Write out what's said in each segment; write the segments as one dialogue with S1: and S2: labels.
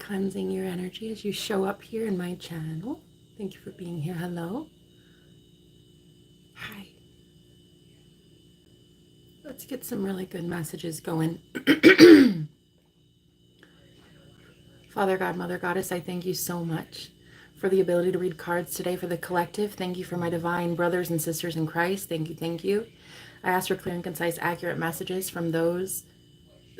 S1: cleansing your energy as you show up here in my channel. Thank you for being here. Hello. Hi. Let's get some really good messages going. Father God, Mother Goddess, I thank you so much for the ability to read cards today for the collective. Thank you for my divine brothers and sisters in Christ. Thank you, thank you. I ask for clear and concise, accurate messages from those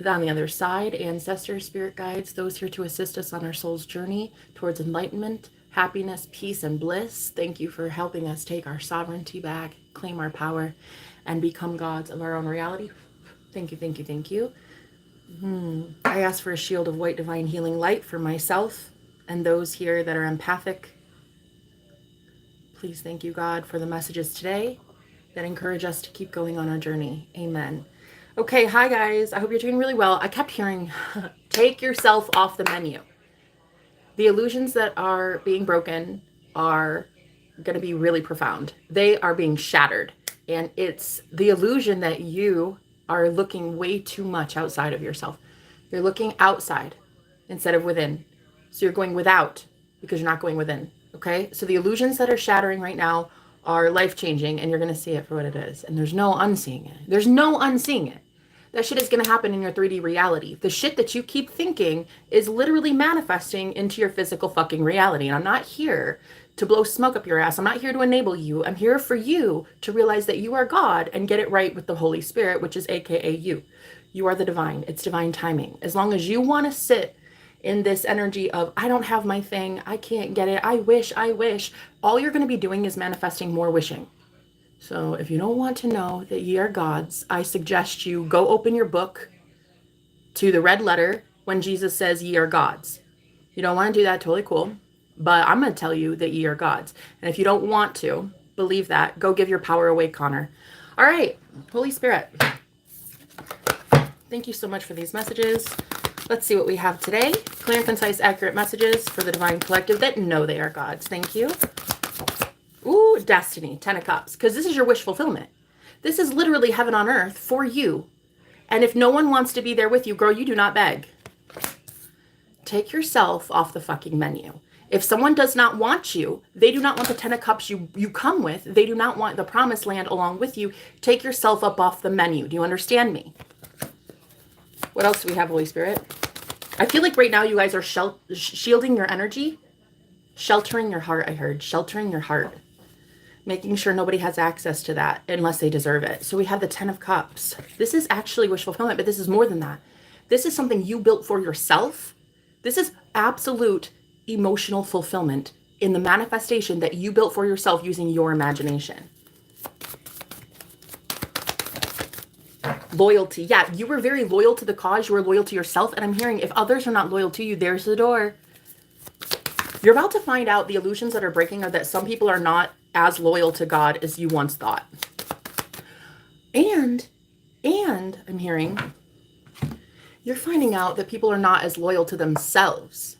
S1: on the other side, ancestors, spirit guides, those here to assist us on our soul's journey towards enlightenment, happiness, peace, and bliss. Thank you for helping us take our sovereignty back, claim our power, and become gods of our own reality. Thank you, thank you, thank you. I ask for a shield of white divine healing light for myself and those here that are empathic. Please, thank you, God, for the messages today that encourage us to keep going on our journey. Amen. Okay, hi guys. I hope you're doing really well. I kept hearing, take yourself off the menu. The illusions that are being broken are going to be really profound. They are being shattered. And it's the illusion that you are looking way too much outside of yourself. You're looking outside instead of within. So you're going without because you're not going within. Okay? So the illusions that are shattering right now are life-changing, and you're going to see it for what it is. And there's no unseeing it. There's no unseeing it. That shit is going to happen in your 3D reality. The shit that you keep thinking is literally manifesting into your physical fucking reality. And I'm not here to blow smoke up your ass. I'm not here to enable you. I'm here for you to realize that you are God and get it right with the Holy Spirit, which is AKA you. You are the divine. It's divine timing. As long as you want to sit in this energy of, I don't have my thing, I can't get it, I wish, all you're going to be doing is manifesting more wishing. So if you don't want to know that ye are gods, I suggest you go open your book to the red letter when Jesus says ye are gods. You don't want to do that, totally cool. But I'm going to tell you that ye are gods. And if you don't want to believe that, go give your power away, Connor. All right, Holy Spirit. Thank you so much for these messages. Let's see what we have today. Clear and concise, accurate messages for the divine collective that know they are gods. Thank you. Ooh, Destiny, 10 of Cups, because this is your wish fulfillment. This is literally heaven on earth for you. And if no one wants to be there with you, girl, you do not beg. Take yourself off the fucking menu. If someone does not want you, they do not want the 10 of Cups you come with, they do not want the promised land along with you, take yourself up off the menu. Do you understand me? What else do we have, Holy Spirit? I feel like right now you guys are shielding your energy, sheltering your heart, I heard. Sheltering your heart. Making sure nobody has access to that unless they deserve it. So we have the 10 of Cups. This is actually wish fulfillment, but this is more than that. This is something you built for yourself. This is absolute emotional fulfillment in the manifestation that you built for yourself using your imagination. Loyalty. Yeah, you were very loyal to the cause. You were loyal to yourself. And I'm hearing if others are not loyal to you, there's the door. You're about to find out the illusions that are breaking are that some people are not as loyal to God as you once thought. And I'm hearing you're finding out that people are not as loyal to themselves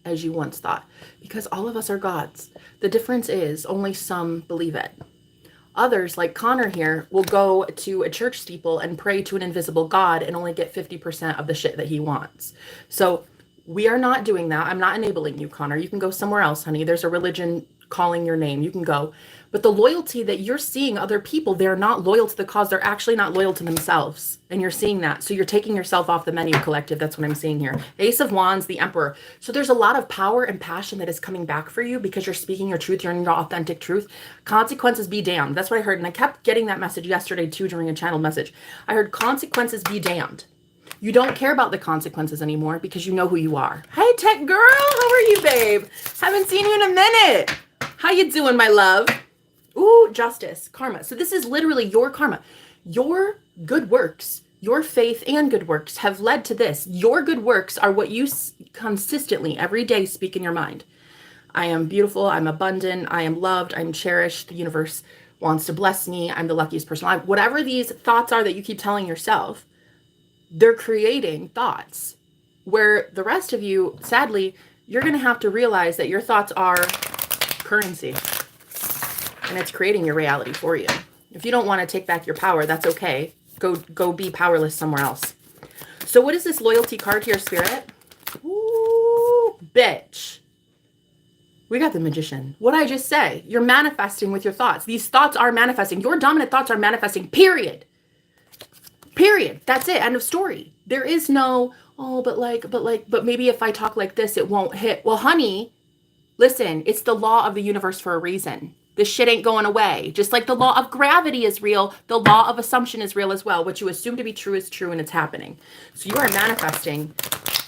S1: as you once thought, because all of us are gods. The difference is only some believe it. Others, like Connor here, will go to a church steeple and pray to an invisible God and only get 50% of the shit that he wants. So we are not doing that. I'm not enabling you, Connor. You can go somewhere else, honey. There's a religion calling your name. You can go. But the loyalty that you're seeing other people, they're not loyal to the cause. They're actually not loyal to themselves. And you're seeing that. So you're taking yourself off the menu, collective. That's what I'm seeing here. Ace of Wands, the Emperor. So there's a lot of power and passion that is coming back for you because you're speaking your truth. You're in your authentic truth. Consequences be damned. That's what I heard. And I kept getting that message yesterday too during a channel message. I heard consequences be damned. You don't care about the consequences anymore because you know who you are. Hey, tech girl. How are you, babe? Haven't seen you in a minute. How you doing, my love? Ooh, justice, karma. So this is literally your karma. Your good works, your faith and good works have led to this. Your good works are what you consistently every day speak in your mind. I am beautiful. I'm abundant. I am loved. I'm cherished. The universe wants to bless me. I'm the luckiest person alive. Whatever these thoughts are that you keep telling yourself, they're creating thoughts where the rest of you, sadly, you're going to have to realize that your thoughts are currency. And it's creating your reality for you. If you don't want to take back your power, that's okay. Go be powerless somewhere else. So what is this loyalty card here, Spirit? Ooh, bitch. We got the Magician. What I just say, you're manifesting with your thoughts. These thoughts are manifesting. Your dominant thoughts are manifesting, period. Period. That's it. End of story. There is no, oh, but maybe if I talk like this, it won't hit. Well, honey, listen, it's the law of the universe for a reason. This shit ain't going away. Just like the law of gravity is real, the law of assumption is real as well. What you assume to be true is true, and it's happening. So you are manifesting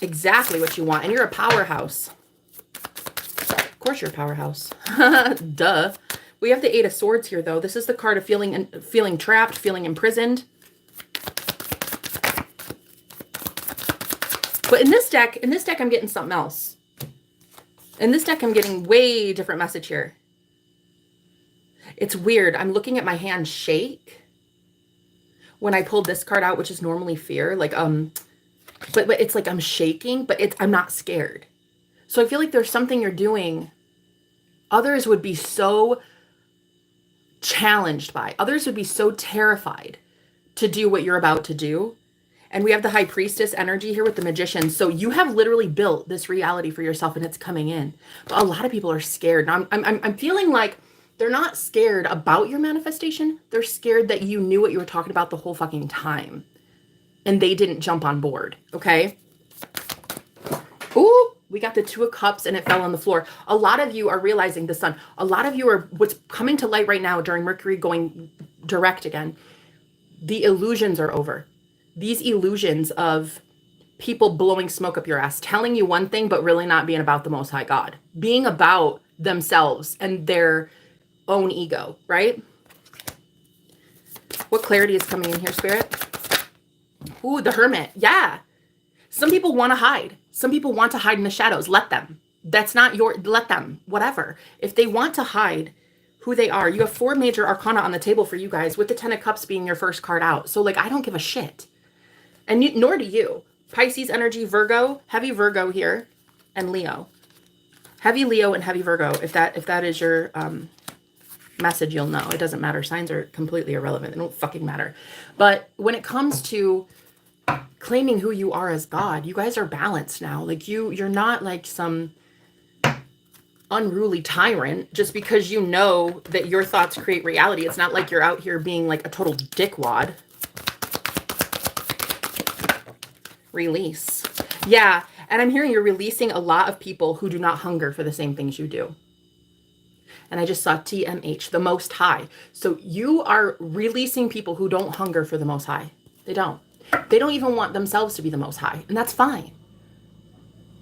S1: exactly what you want, and you're a powerhouse. Of course you're a powerhouse. Duh. We have the Eight of Swords here, though. This is the card of feeling trapped, feeling imprisoned. But in this deck, I'm getting something else. In this deck, I'm getting way different message here. It's weird. I'm looking at my hand shake when I pulled this card out, which is normally fear. Like, but it's like I'm shaking, but I'm not scared. So I feel like there's something you're doing others would be so challenged by. Others would be so terrified to do what you're about to do. And we have the High Priestess energy here with the Magician. So you have literally built this reality for yourself, and it's coming in. But a lot of people are scared. Now I'm feeling like they're not scared about your manifestation. They're scared that you knew what you were talking about the whole fucking time, and they didn't jump on board. Okay. Ooh, we got the Two of Cups and it fell on the floor. A lot of you are realizing the Sun. A lot of you are, what's coming to light right now during Mercury going direct again, the illusions are over. These illusions of people blowing smoke up your ass, telling you one thing, but really not being about the Most High God, being about themselves and their own ego, right? What clarity is coming in here, Spirit? Ooh, the Hermit. Yeah. Some people want to hide. Some people want to hide in the shadows. Let them. That's not your, let them, whatever. If they want to hide who they are, you have 4 major arcana on the table for you guys, with the 10 of Cups being your first card out. So like, I don't give a shit. And nor do you. Pisces energy, Virgo, heavy Virgo here, and Leo. Heavy Leo and heavy Virgo. If that is your message, you'll know. It doesn't matter. Signs are completely irrelevant. They don't fucking matter. But when it comes to claiming who you are as God, you guys are balanced now. Like you're not like some unruly tyrant just because you know that your thoughts create reality. It's not like you're out here being like a total dickwad. Release. Yeah. And I'm hearing you're releasing a lot of people who do not hunger for the same things you do. And I just saw TMH, the Most High. So you are releasing people who don't hunger for the Most High. They don't. They don't even want themselves to be the Most High. And that's fine.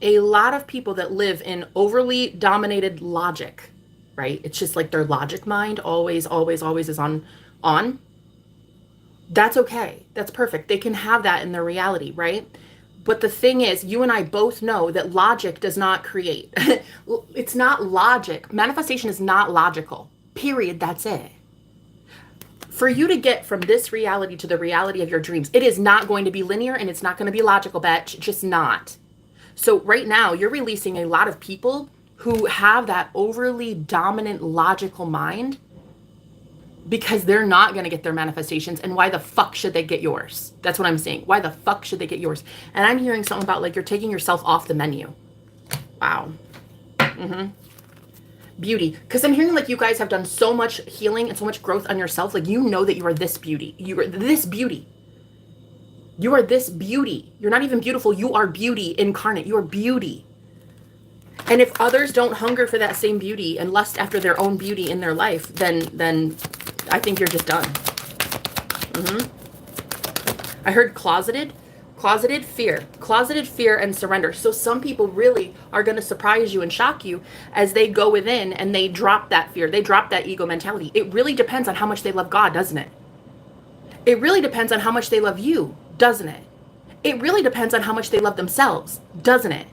S1: A lot of people that live in overly dominated logic, right? It's just like their logic mind always is on. That's okay. That's perfect. They can have that in their reality, right? But the thing is, you and I both know that logic does not create. It's not logic. Manifestation is not logical. Period. That's it. For you to get from this reality to the reality of your dreams, it is not going to be linear and it's not going to be logical, bitch. Just not. So right now, you're releasing a lot of people who have that overly dominant logical mind, because they're not going to get their manifestations. And why the fuck should they get yours? That's what I'm saying. Why the fuck should they get yours? And I'm hearing something about like you're taking yourself off the menu. Wow. Beauty. Because I'm hearing like you guys have done so much healing and so much growth on yourself. Like you know that you are this beauty. You are this beauty. You are this beauty. You're not even beautiful. You are beauty incarnate. You are beauty. And if others don't hunger for that same beauty and lust after their own beauty in their life, then I think you're just done. I heard closeted fear and surrender. So some people really are going to surprise you and shock you as they go within and they drop that fear. They drop that ego mentality. It really depends on how much they love God, doesn't it? It really depends on how much they love you, doesn't it? It really depends on how much they love themselves, doesn't it?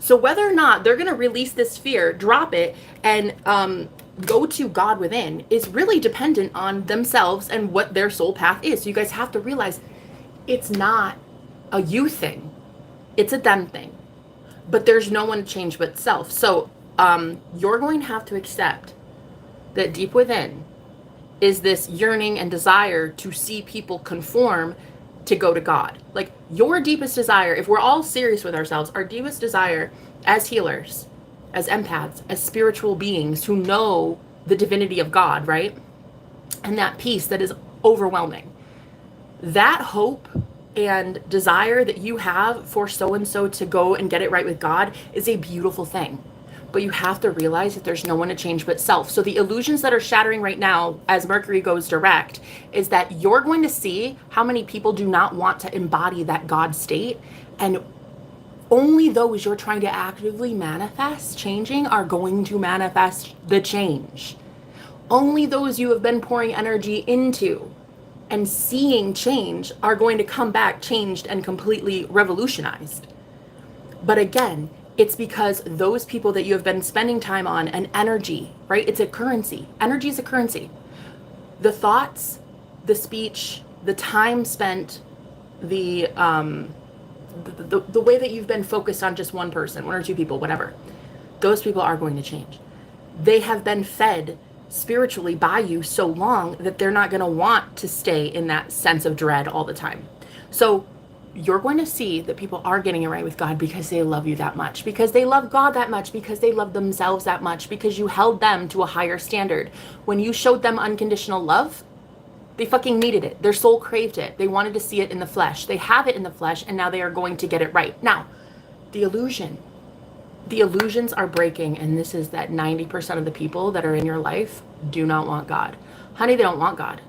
S1: So whether or not they're going to release this fear, drop it, and go to God within is really dependent on themselves and what their soul path is. So you guys have to realize it's not a you thing. It's a them thing. But there's no one to change but self. So you're going to have to accept that deep within is this yearning and desire to see people conform to go to God. Like your deepest desire, if we're all serious with ourselves, our deepest desire as healers, as empaths, as spiritual beings who know the divinity of God, right? And that peace that is overwhelming. That hope and desire that you have for so-and-so to go and get it right with God is a beautiful thing. But you have to realize that there's no one to change but self. So the illusions that are shattering right now as Mercury goes direct is that you're going to see how many people do not want to embody that God state, and only those you're trying to actively manifest changing are going to manifest the change. Only those you have been pouring energy into and seeing change are going to come back changed and completely revolutionized. But again, it's because those people that you have been spending time on and energy, right? It's a currency. Energy is a currency. The thoughts, the speech, the time spent, the way that you've been focused on just one person, one or two people, whatever, those people are going to change. They have been fed spiritually by you so long that they're not going to want to stay in that sense of dread all the time. So you're going to see that people are getting it right with God because they love you that much, because they love God that much, because they love themselves that much, because you held them to a higher standard. When you showed them unconditional love, they fucking needed it. Their soul craved it. They wanted to see it in the flesh. They have it in the flesh, and now they are going to get it right. Now, the illusions are breaking, and this is that 90% of the people that are in your life do not want God. Honey, they don't want God.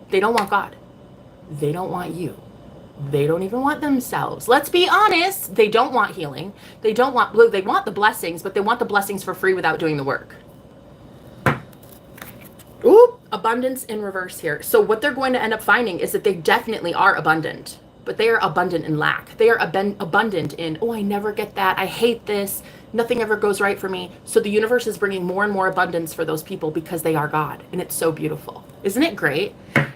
S1: They don't want God. They don't want you. They don't even want themselves. Let's be honest. They don't want healing. They want the blessings, but they want the blessings for free without doing the work. Ooh, abundance in reverse here. So what they're going to end up finding is that they definitely are abundant, but they are abundant in lack. They are abundant in, oh, I never get that. I hate this. Nothing ever goes right for me. So the universe is bringing more and more abundance for those people because they are God. And it's so beautiful. Isn't it great?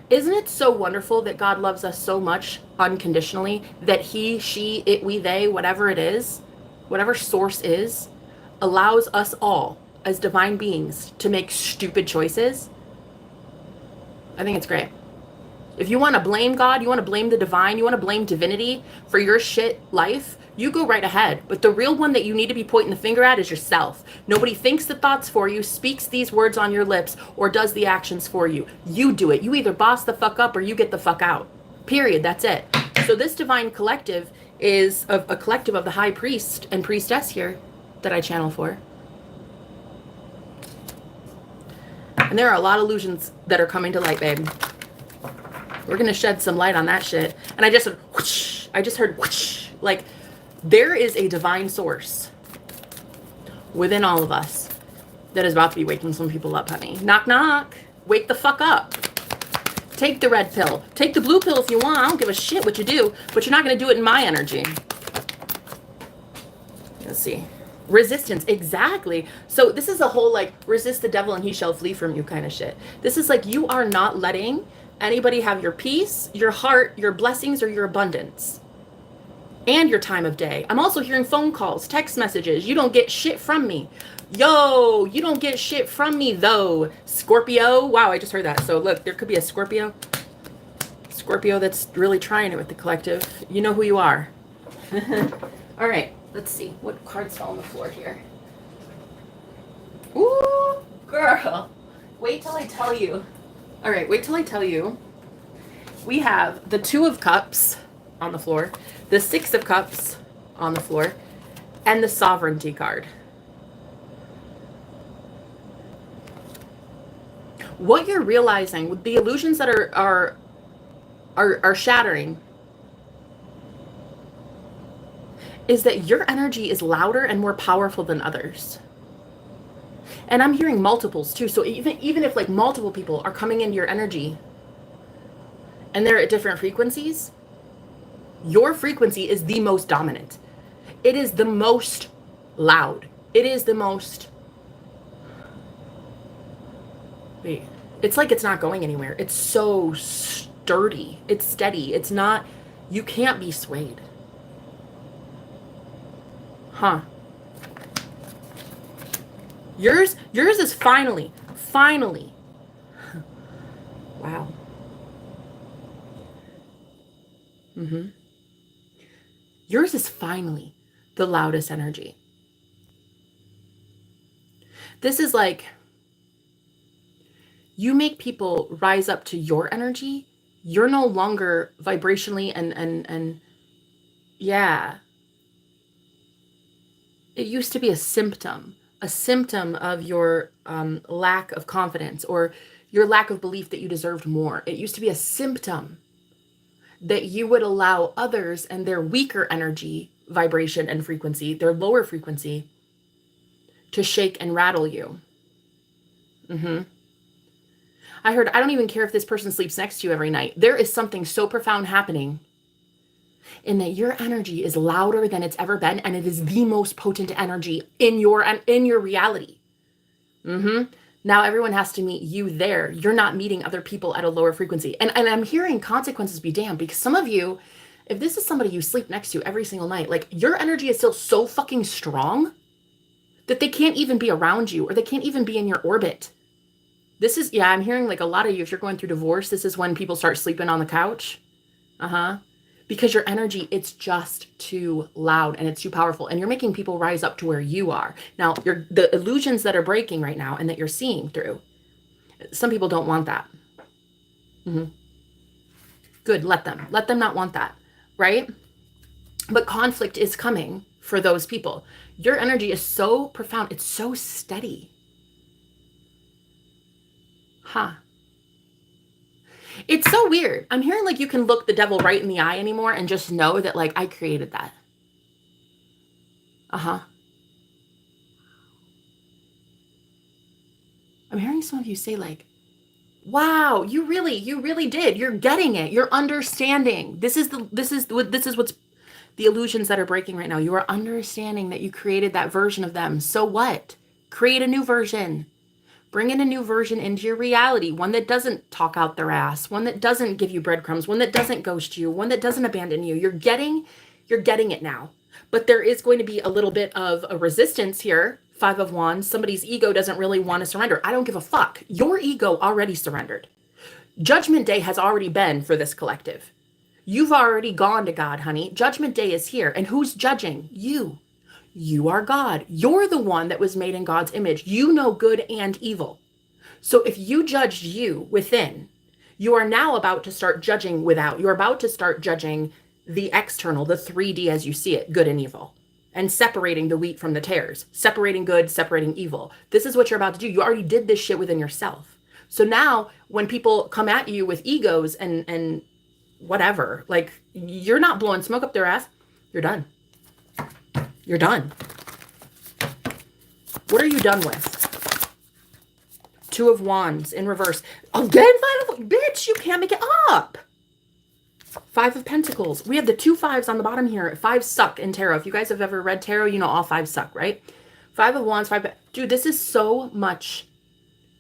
S1: Isn't it so wonderful that God loves us so much unconditionally that he, she, it, we, they, whatever it is, whatever source is, allows us all as divine beings to make stupid choices? I think it's great. If you want to blame God, you want to blame the divine, you want to blame divinity for your shit life, you go right ahead. But the real one that you need to be pointing the finger at is yourself. Nobody thinks the thoughts for you, speaks these words on your lips, or does the actions for you. You do it. You either boss the fuck up or you get the fuck out. Period. That's it. So this divine collective is a collective of the high priest and priestess here that I channel for. And there are a lot of illusions that are coming to light, babe. We're going to shed some light on that shit. And I just heard whoosh. I just heard whoosh. Like, there is a divine source within all of us that is about to be waking some people up, honey. Knock, knock. Wake the fuck up. Take the red pill. Take the blue pill if you want. I don't give a shit what you do, but you're not going to do it in my energy. Let's see. Resistance, exactly. So this is a whole like resist the devil and he shall flee from you kind of shit. This is like you are not letting anybody have your peace, your heart, your blessings, or your abundance, and your time of day. I'm also hearing phone calls, text messages. You don't get shit from me. Yo, you don't get shit from me though. Scorpio. Wow, I just heard that. So look, there could be a Scorpio that's really trying it with the collective. You know who you are. All right. Let's see. What cards fell on the floor here? Ooh, girl. Wait till I tell you. All right, wait till I tell you. We have the Two of Cups on the floor, the Six of Cups on the floor, and the Sovereignty card. What you're realizing with the illusions that are shattering is that your energy is louder and more powerful than others. And I'm hearing multiples too. So even if like multiple people are coming into your energy and they're at different frequencies, your frequency is the most dominant. It is the most loud. It is the most... Wait. It's like it's not going anywhere. It's so sturdy. It's steady. It's not... You can't be swayed. Huh. Yours is finally. Wow. Yours is finally the loudest energy. This is like, you make people rise up to your energy. You're no longer vibrationally and yeah. It used to be a symptom of your lack of confidence or your lack of belief that you deserved more. It used to be a symptom that you would allow others and their weaker energy, vibration and frequency, their lower frequency, to shake and rattle you. I heard, I don't even care if this person sleeps next to you every night. There is something so profound happening in that your energy is louder than it's ever been, and it is the most potent energy in your reality. Now everyone has to meet you there. You're not meeting other people at a lower frequency. And I'm hearing consequences be damned, because some of you, if this is somebody you sleep next to every single night, like your energy is still so fucking strong that they can't even be around you, or they can't even be in your orbit. This is, yeah, I'm hearing like a lot of you, if you're going through divorce, this is when people start sleeping on the couch. Because your energy, it's just too loud and it's too powerful, and you're making people rise up to where you are. Now, the illusions that are breaking right now and that you're seeing through, some people don't want that. Good, let them not want that, right? But conflict is coming for those people. Your energy is so profound. It's so steady. It's so weird. I'm hearing like you can look the devil right in the eye anymore and just know that like I created that. I'm hearing some of you say like, wow, you really did. You're getting it. You're understanding. This is what's the illusions that are breaking right now. You are understanding that you created that version of them. So what? Create a new version. Bring in a new version into your reality. One that doesn't talk out their ass. One that doesn't give you breadcrumbs. One that doesn't ghost you. One that doesn't abandon you. You're getting it now. But there is going to be a little bit of a resistance here. 5 of Wands. Somebody's ego doesn't really want to surrender. I don't give a fuck. Your ego already surrendered. Judgment Day has already been for this collective. You've already gone to God, honey. Judgment Day is here. And who's judging? You. You are God. You're the one that was made in God's image. You know good and evil. So if you judged you within, you are now about to start judging without. You're about to start judging the external, the 3D as you see it, good and evil, and separating the wheat from the tares, separating good, separating evil. This is what you're about to do. You already did this shit within yourself. So now when people come at you with egos and whatever, like you're not blowing smoke up their ass. You're done. You're done. What are you done with? 2 of Wands in reverse. Again, 5 of, bitch, you can't make it up. 5 of Pentacles. We have the 2 5s on the bottom here. 5 suck in tarot. If you guys have ever read tarot, you know all 5 suck, right? 5 of Wands, 5. Dude, this is so much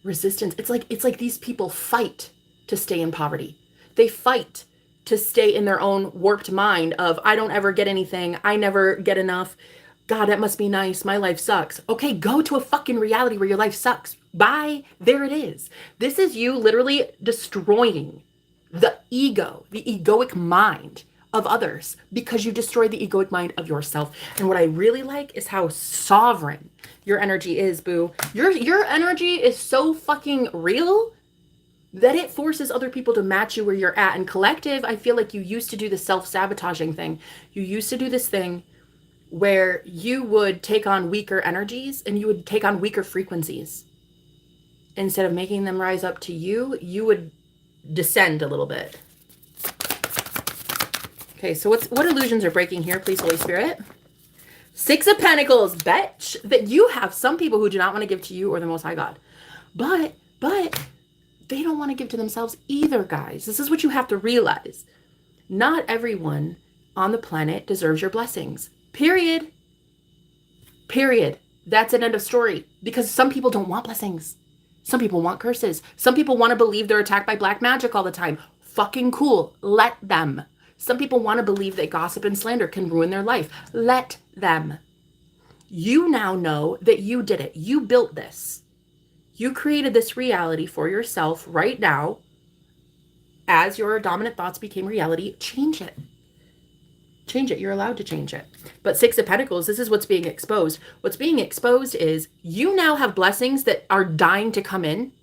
S1: resistance. It's like these people fight to stay in poverty. They fight to stay in their own warped mind of, I don't ever get anything. I never get enough. God, that must be nice. My life sucks. Okay, go to a fucking reality where your life sucks. Bye. There it is. This is you literally destroying the ego, the egoic mind of others, because you destroyed the egoic mind of yourself. And what I really like is how sovereign your energy is, boo. Your energy is so fucking real that it forces other people to match you where you're at. And collective, I feel like you used to do the self-sabotaging thing. You used to do this thing where you would take on weaker energies and you would take on weaker frequencies. Instead of making them rise up to you, you would descend a little bit. Okay, so what illusions are breaking here, please, Holy Spirit? 6 of Pentacles, bitch. That you have some people who do not want to give to you or the Most High God. But they don't want to give to themselves either, guys. This is what you have to realize. Not everyone on the planet deserves your blessings. Period. That's an end of story. Because some people don't want blessings. Some people want curses. Some people want to believe they're attacked by black magic all the time. Fucking cool. Let them. Some people want to believe that gossip and slander can ruin their life. Let them. You now know that you did it. You built this. You created this reality for yourself right now. As your dominant thoughts became reality, change it. Change it. You're allowed to change it. But Six of Pentacles, this is what's being exposed. What's being exposed is you now have blessings that are dying to come in.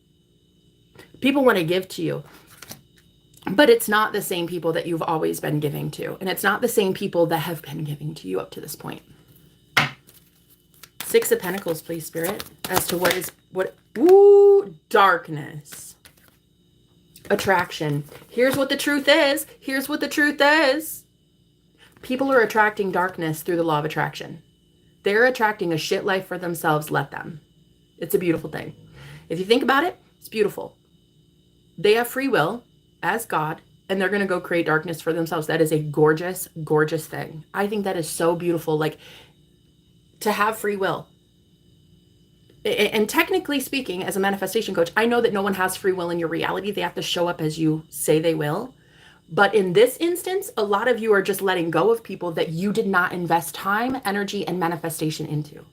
S1: People want to give to you. But it's not the same people that you've always been giving to. And it's not the same people that have been giving to you up to this point. Six of Pentacles, please, Spirit, as to ooh, darkness. Attraction. Here's what the truth is. Here's what the truth is. People are attracting darkness through the law of attraction. They're attracting a shit life for themselves. Let them. It's a beautiful thing. If you think about it, it's beautiful. They have free will as God, and they're going to go create darkness for themselves. That is a gorgeous, gorgeous thing. I think that is so beautiful. Like, to have free will. And technically speaking, as a manifestation coach, I know that no one has free will in your reality. They have to show up as you say they will. But in this instance, a lot of you are just letting go of people that you did not invest time, energy, and manifestation into.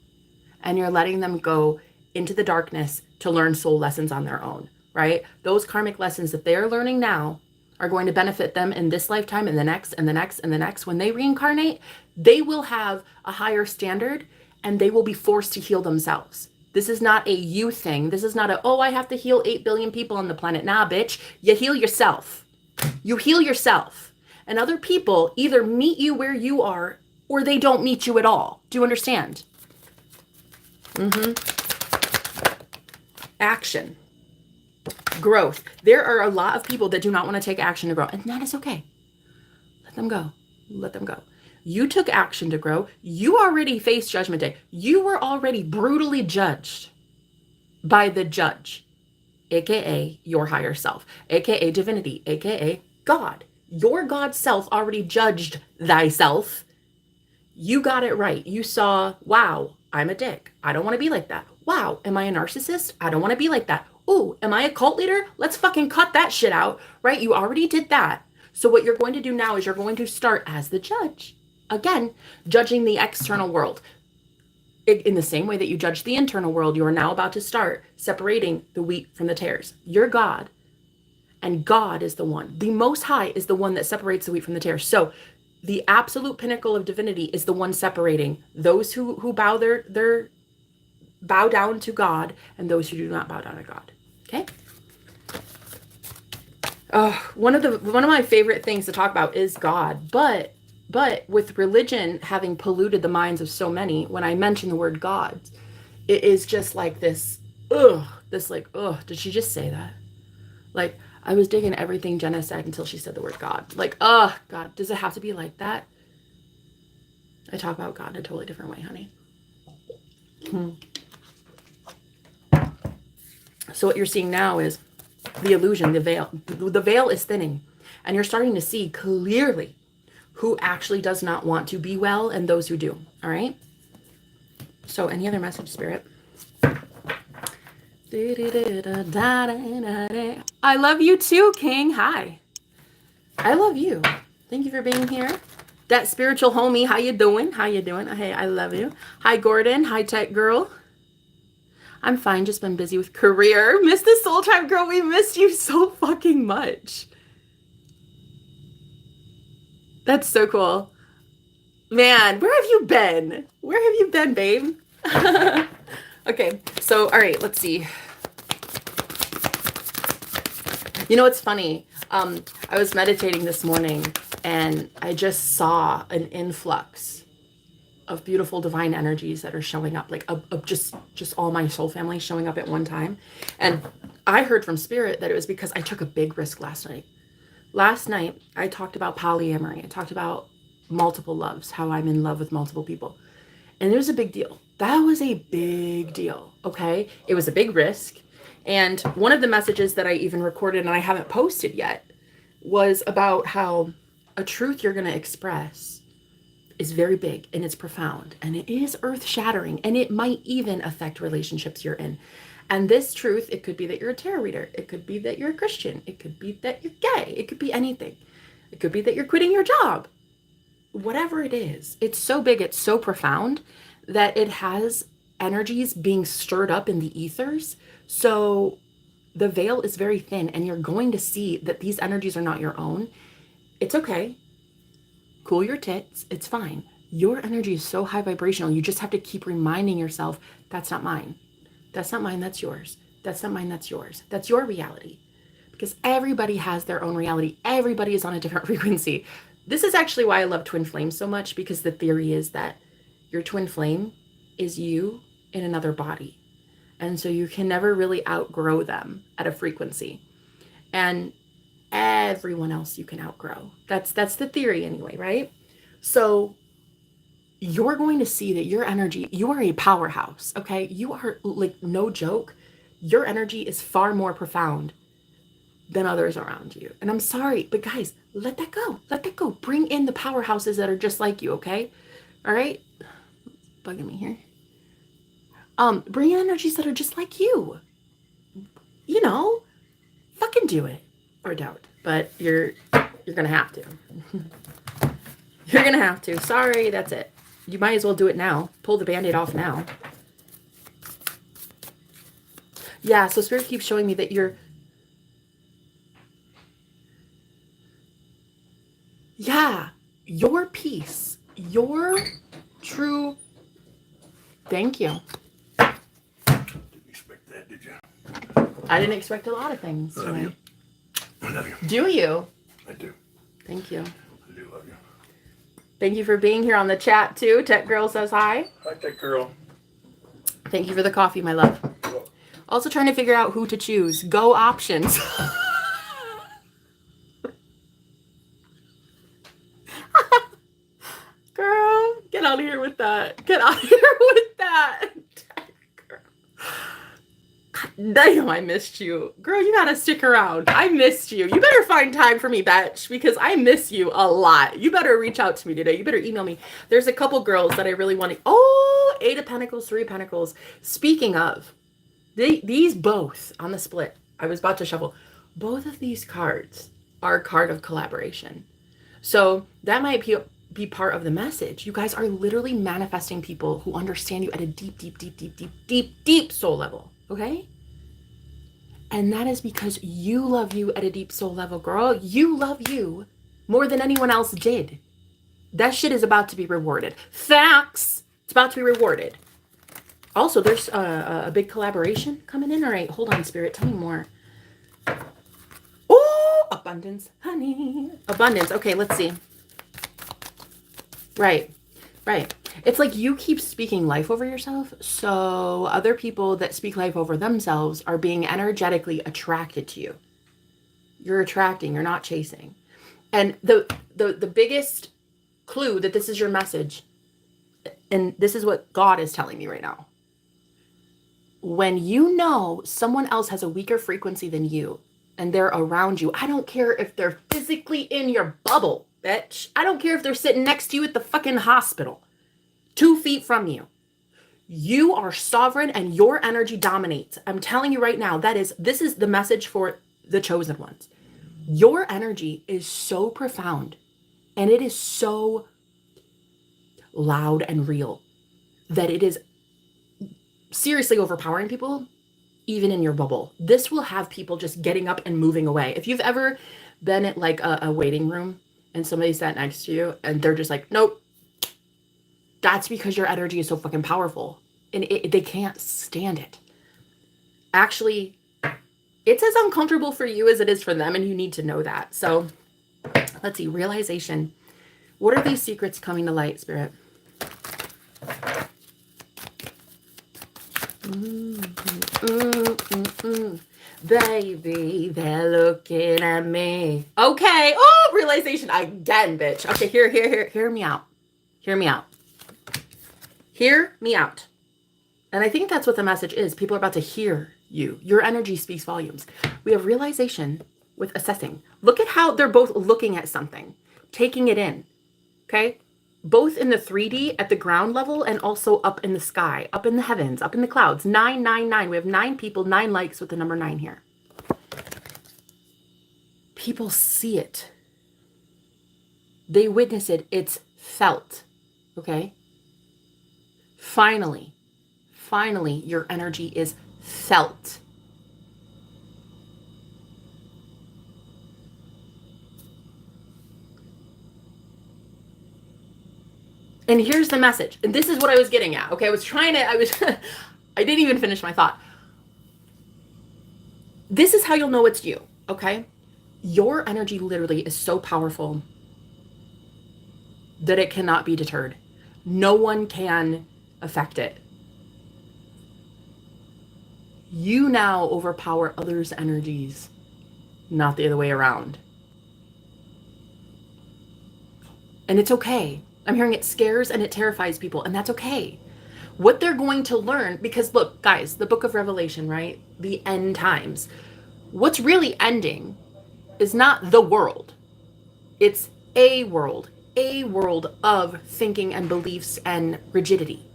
S1: And you're letting them go into the darkness to learn soul lessons on their own, right? Those karmic lessons that they're learning now are going to benefit them in this lifetime and the next and the next and the next. When they reincarnate, they will have a higher standard and they will be forced to heal themselves. This is not a you thing. This is not a, oh, I have to heal 8 billion people on the planet. Nah, bitch, you heal yourself. You heal yourself. And other people either meet you where you are or they don't meet you at all. Do you understand? Action. Growth. There are a lot of people that do not want to take action to grow. And that is okay. Let them go. Let them go. You took action to grow. You already faced Judgment Day. You were already brutally judged by the judge, aka your higher self, aka divinity, aka God. Your God self already judged thyself. You got it right. You saw, wow, I'm a dick. I don't want to be like that. Wow, am I a narcissist? I don't want to be like that. Ooh, am I a cult leader? Let's fucking cut that shit out, right? You already did that. So what you're going to do now is you're going to start as the judge. Again, judging the external world. In the same way that you judge the internal world, you are now about to start separating the wheat from the tares. You're God, and God is the one. The Most High is the one that separates the wheat from the tares. So the absolute pinnacle of divinity is the one separating those who bow bow down to God and those who do not bow down to God. Okay? One of my favorite things to talk about is God, but with religion having polluted the minds of so many, when I mention the word God, it is just like this, did she just say that? Like, I was digging everything Jenna said until she said the word God. Like, God, does it have to be like that? I talk about God in a totally different way, honey. So what you're seeing now is the illusion, the veil. The veil is thinning, and you're starting to see clearly who actually does not want to be well and those who do. All right. So any other message, Spirit? I love you too, King. Hi. I love you. Thank you for being here. That spiritual homie, how you doing? How you doing? Hey, I love you. Hi, Gordon. Hi, Tech Girl. I'm fine. Just been busy with career. Miss the Soul Tribe, girl. We missed you so fucking much. That's so cool. Man, where have you been? Where have you been, babe? Okay, so, all right, let's see. You know what's funny? I was meditating this morning, and I just saw an influx of beautiful divine energies that are showing up, like just all my soul family showing up at one time. And I heard from Spirit that it was because I took a big risk last night. Last night, I talked about polyamory. I talked about multiple loves, how I'm in love with multiple people. And it was a big deal. That was a big deal, okay? It was a big risk. And one of the messages that I even recorded and I haven't posted yet was about how a truth you're going to express is very big and it's profound and it is earth-shattering and it might even affect relationships you're in. And this truth, it could be that you're a tarot reader. It could be that you're a Christian. It could be that you're gay. It could be anything. It could be that you're quitting your job. Whatever it is, it's so big, it's so profound that it has energies being stirred up in the ethers. So the veil is very thin and you're going to see that these energies are not your own. It's okay. Cool your tits. It's fine. Your energy is so high vibrational. You just have to keep reminding yourself, that's not mine. That's not mine. That's yours. That's not mine. That's yours. That's your reality. Because everybody has their own reality. Everybody is on a different frequency. This is actually why I love twin flames so much, because the theory is that your twin flame is you in another body. And so you can never really outgrow them at a frequency. And everyone else you can outgrow. That's the theory anyway, right? So you're going to see that your energy, you are a powerhouse, okay? You are, like, no joke. Your energy is far more profound than others around you. And I'm sorry, but guys, let that go. Let that go. Bring in the powerhouses that are just like you, okay? All right? It's bugging me here. Bring in energies that are just like you. You know, fucking do it. Or don't. But you're gonna have to. You're gonna have to. Sorry, that's it. You might as well do it now. Pull the Band-Aid off now. Yeah, so Spirit keeps showing me that you're... Yeah, your peace, your true... Thank you.
S2: Didn't expect that, did you?
S1: I didn't expect a lot of things.
S2: I love you. I love you.
S1: Do you?
S2: I do.
S1: Thank you.
S2: I do love you.
S1: Thank you for being here on the chat, too. Tech Girl says hi.
S2: Hi, Tech Girl.
S1: Thank you for the coffee, my love.
S2: Well,
S1: Also trying to figure out who to choose. Go options. Girl, get out of here with that. Get out of here with that. God damn, I missed you. Girl, you gotta stick around. I missed you. You better find time for me, bitch, because I miss you a lot. You better reach out to me today. You better email me. There's a couple girls that I really want to... Oh, 8 of Pentacles, 3 of Pentacles. Speaking of, these both on the split, I was about to shuffle. Both of these cards are a card of collaboration. So that might be part of the message. You guys are literally manifesting people who understand you at a deep, deep, deep, deep, deep, deep, deep soul level. Okay? And that is because you love you at a deep soul level, girl. You love you more than anyone else did. That shit is about to be rewarded. Facts. It's about to be rewarded. Also, there's a big collaboration coming in. All right, hold on, Spirit. Tell me more. Oh, abundance, honey. Abundance. Okay, let's see. Right. It's like you keep speaking life over yourself, so other people that speak life over themselves are being energetically attracted to you. You're attracting, you're not chasing. And the biggest clue that this is your message, and this is what God is telling me right now. When you know someone else has a weaker frequency than you, and they're around you, I don't care if they're physically in your bubble, bitch. I don't care if they're sitting next to you at the fucking hospital, 2 feet from you. You are sovereign and your energy dominates. I'm telling you right now, this is the message for the chosen ones. Your energy is so profound and it is so loud and real that it is seriously overpowering people, even in your bubble. This will have people just getting up and moving away. If you've ever been at like a waiting room and somebody sat next to you and they're just like, nope, that's because your energy is so fucking powerful and they can't stand it. Actually, it's as uncomfortable for you as it is for them, and you need to know that. So let's see, realization. What are these secrets coming to light, Spirit? Baby, they're looking at me. Okay. Oh, realization again, bitch. Okay, hear me out. Hear me out. Hear me out. And I think that's what the message is. People are about to hear you. Your energy speaks volumes. We have realization with assessing. Look at how they're both looking at something, taking it in. Okay? Both in the 3D at the ground level and also up in the sky, up in the heavens, up in the clouds. 999. We have 9 people, 9 likes with the number 9 here. People see it. They witness it. It's felt. Okay? Finally, your energy is felt. And here's the message. And this is what I was getting at. Okay, I didn't even finish my thought. This is how you'll know it's you, okay? Your energy literally is so powerful that it cannot be deterred. No one can affect it. You now overpower others' energies, not the other way around. And it's okay. I'm hearing it scares and it terrifies people, and that's okay. What they're going to learn, because look, guys, the book of Revelation, right? The end times. What's really ending is not the world. It's a world of thinking and beliefs and rigidity.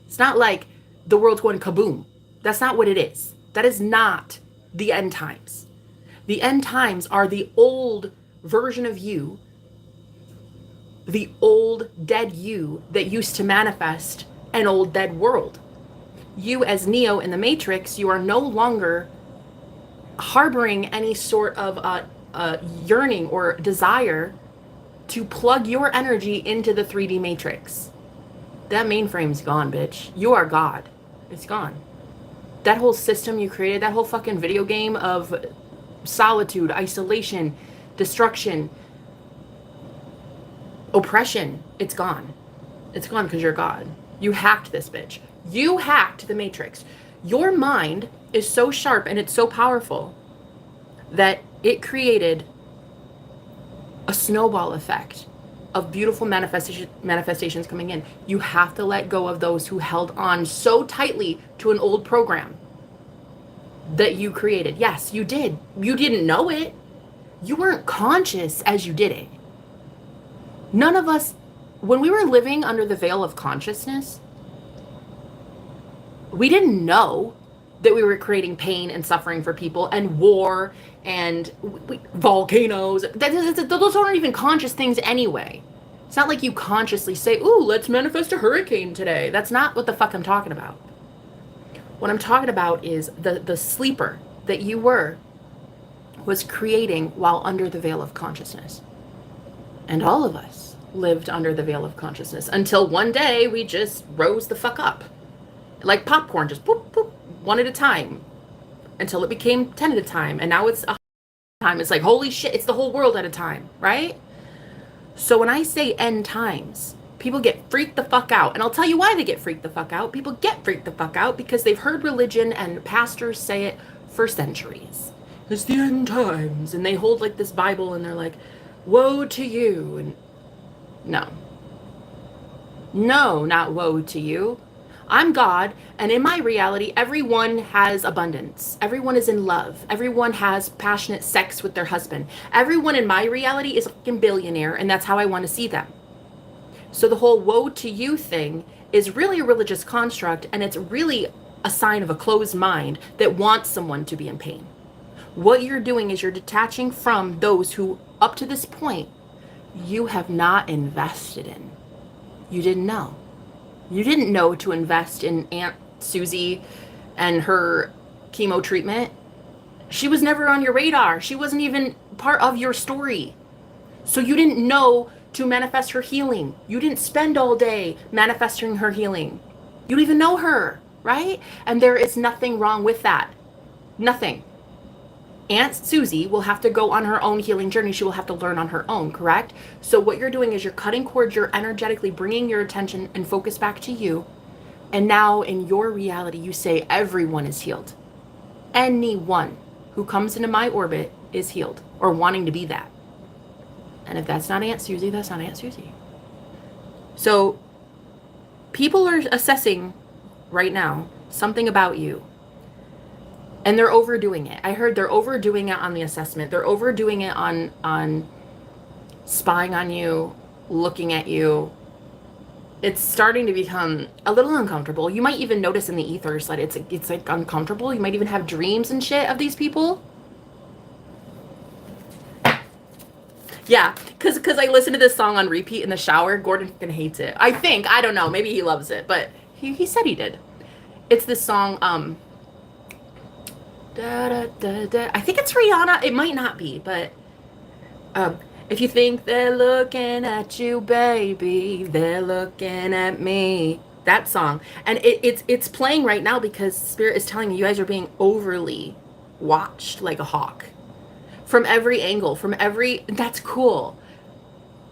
S1: It's not like the world's going kaboom. That's not what it is. That is not the end times. The end times are the old version of you, the old dead you that used to manifest an old dead world. You as Neo in the Matrix, you are no longer harboring any sort of yearning or desire to plug your energy into the 3D matrix. That mainframe's gone, bitch. You are God. It's gone. That whole system you created, that whole fucking video game of solitude, isolation, destruction, oppression, it's gone. It's gone because you're God. You hacked this bitch. You hacked the matrix. Your mind is so sharp and it's so powerful that it created a snowball effect of beautiful manifestations coming in. You have to let go of those who held on so tightly to an old program that you created. Yes, you did. You didn't know it. You weren't conscious as you did it. None of us, when we were living under the veil of consciousness, we didn't know that we were creating pain and suffering for people and war and volcanoes. Those aren't even conscious things anyway. It's not like you consciously say, ooh, let's manifest a hurricane today. That's not what the fuck I'm talking about. What I'm talking about is the sleeper that you was creating while under the veil of consciousness. And all of us lived under the veil of consciousness until one day we just rose the fuck up. Like popcorn, just boop, boop, one at a time, until it became 10 at a time. And now it's a time. It's like, holy shit, it's the whole world at a time, right? So when I say end times, people get freaked the fuck out. And I'll tell you why they get freaked the fuck out. People get freaked the fuck out because they've heard religion and pastors say it for centuries. It's the end times. And they hold like this Bible and they're like, woe to you. And no, not woe to you. I'm God, and in my reality, everyone has abundance. Everyone is in love. Everyone has passionate sex with their husband. Everyone in my reality is a fucking billionaire, and that's how I want to see them. So the whole woe to you thing is really a religious construct, and it's really a sign of a closed mind that wants someone to be in pain. What you're doing is you're detaching from those who, up to this point, you have not invested in. You didn't know. You didn't know to invest in Aunt Susie and her chemo treatment. She was never on your radar. She wasn't even part of your story. So you didn't know to manifest her healing. You didn't spend all day manifesting her healing. You don't even know her, right? And there is nothing wrong with that. Nothing. Aunt Susie will have to go on her own healing journey. She will have to learn on her own, correct? So what you're doing is you're cutting cords, you're energetically bringing your attention and focus back to you. And now in your reality, you say everyone is healed. Anyone who comes into my orbit is healed or wanting to be that. And if that's not Aunt Susie, that's not Aunt Susie. So people are assessing right now something about you. And they're overdoing it. I heard they're overdoing it on the assessment. They're overdoing it on spying on you, looking at you. It's starting to become a little uncomfortable. You might even notice in the ethers that it's like uncomfortable. You might even have dreams and shit of these people. Yeah, because I listen to this song on repeat in the shower. Gordon fucking hates it. I don't know. Maybe he loves it, but he said he did. It's this song, Da, da, da, da. I think it's Rihanna. It might not be, but If you think they're looking at you, baby, they're looking at me. That song. And it's playing right now because Spirit is telling me you guys are being overly watched like a hawk. From every angle, from every... That's cool.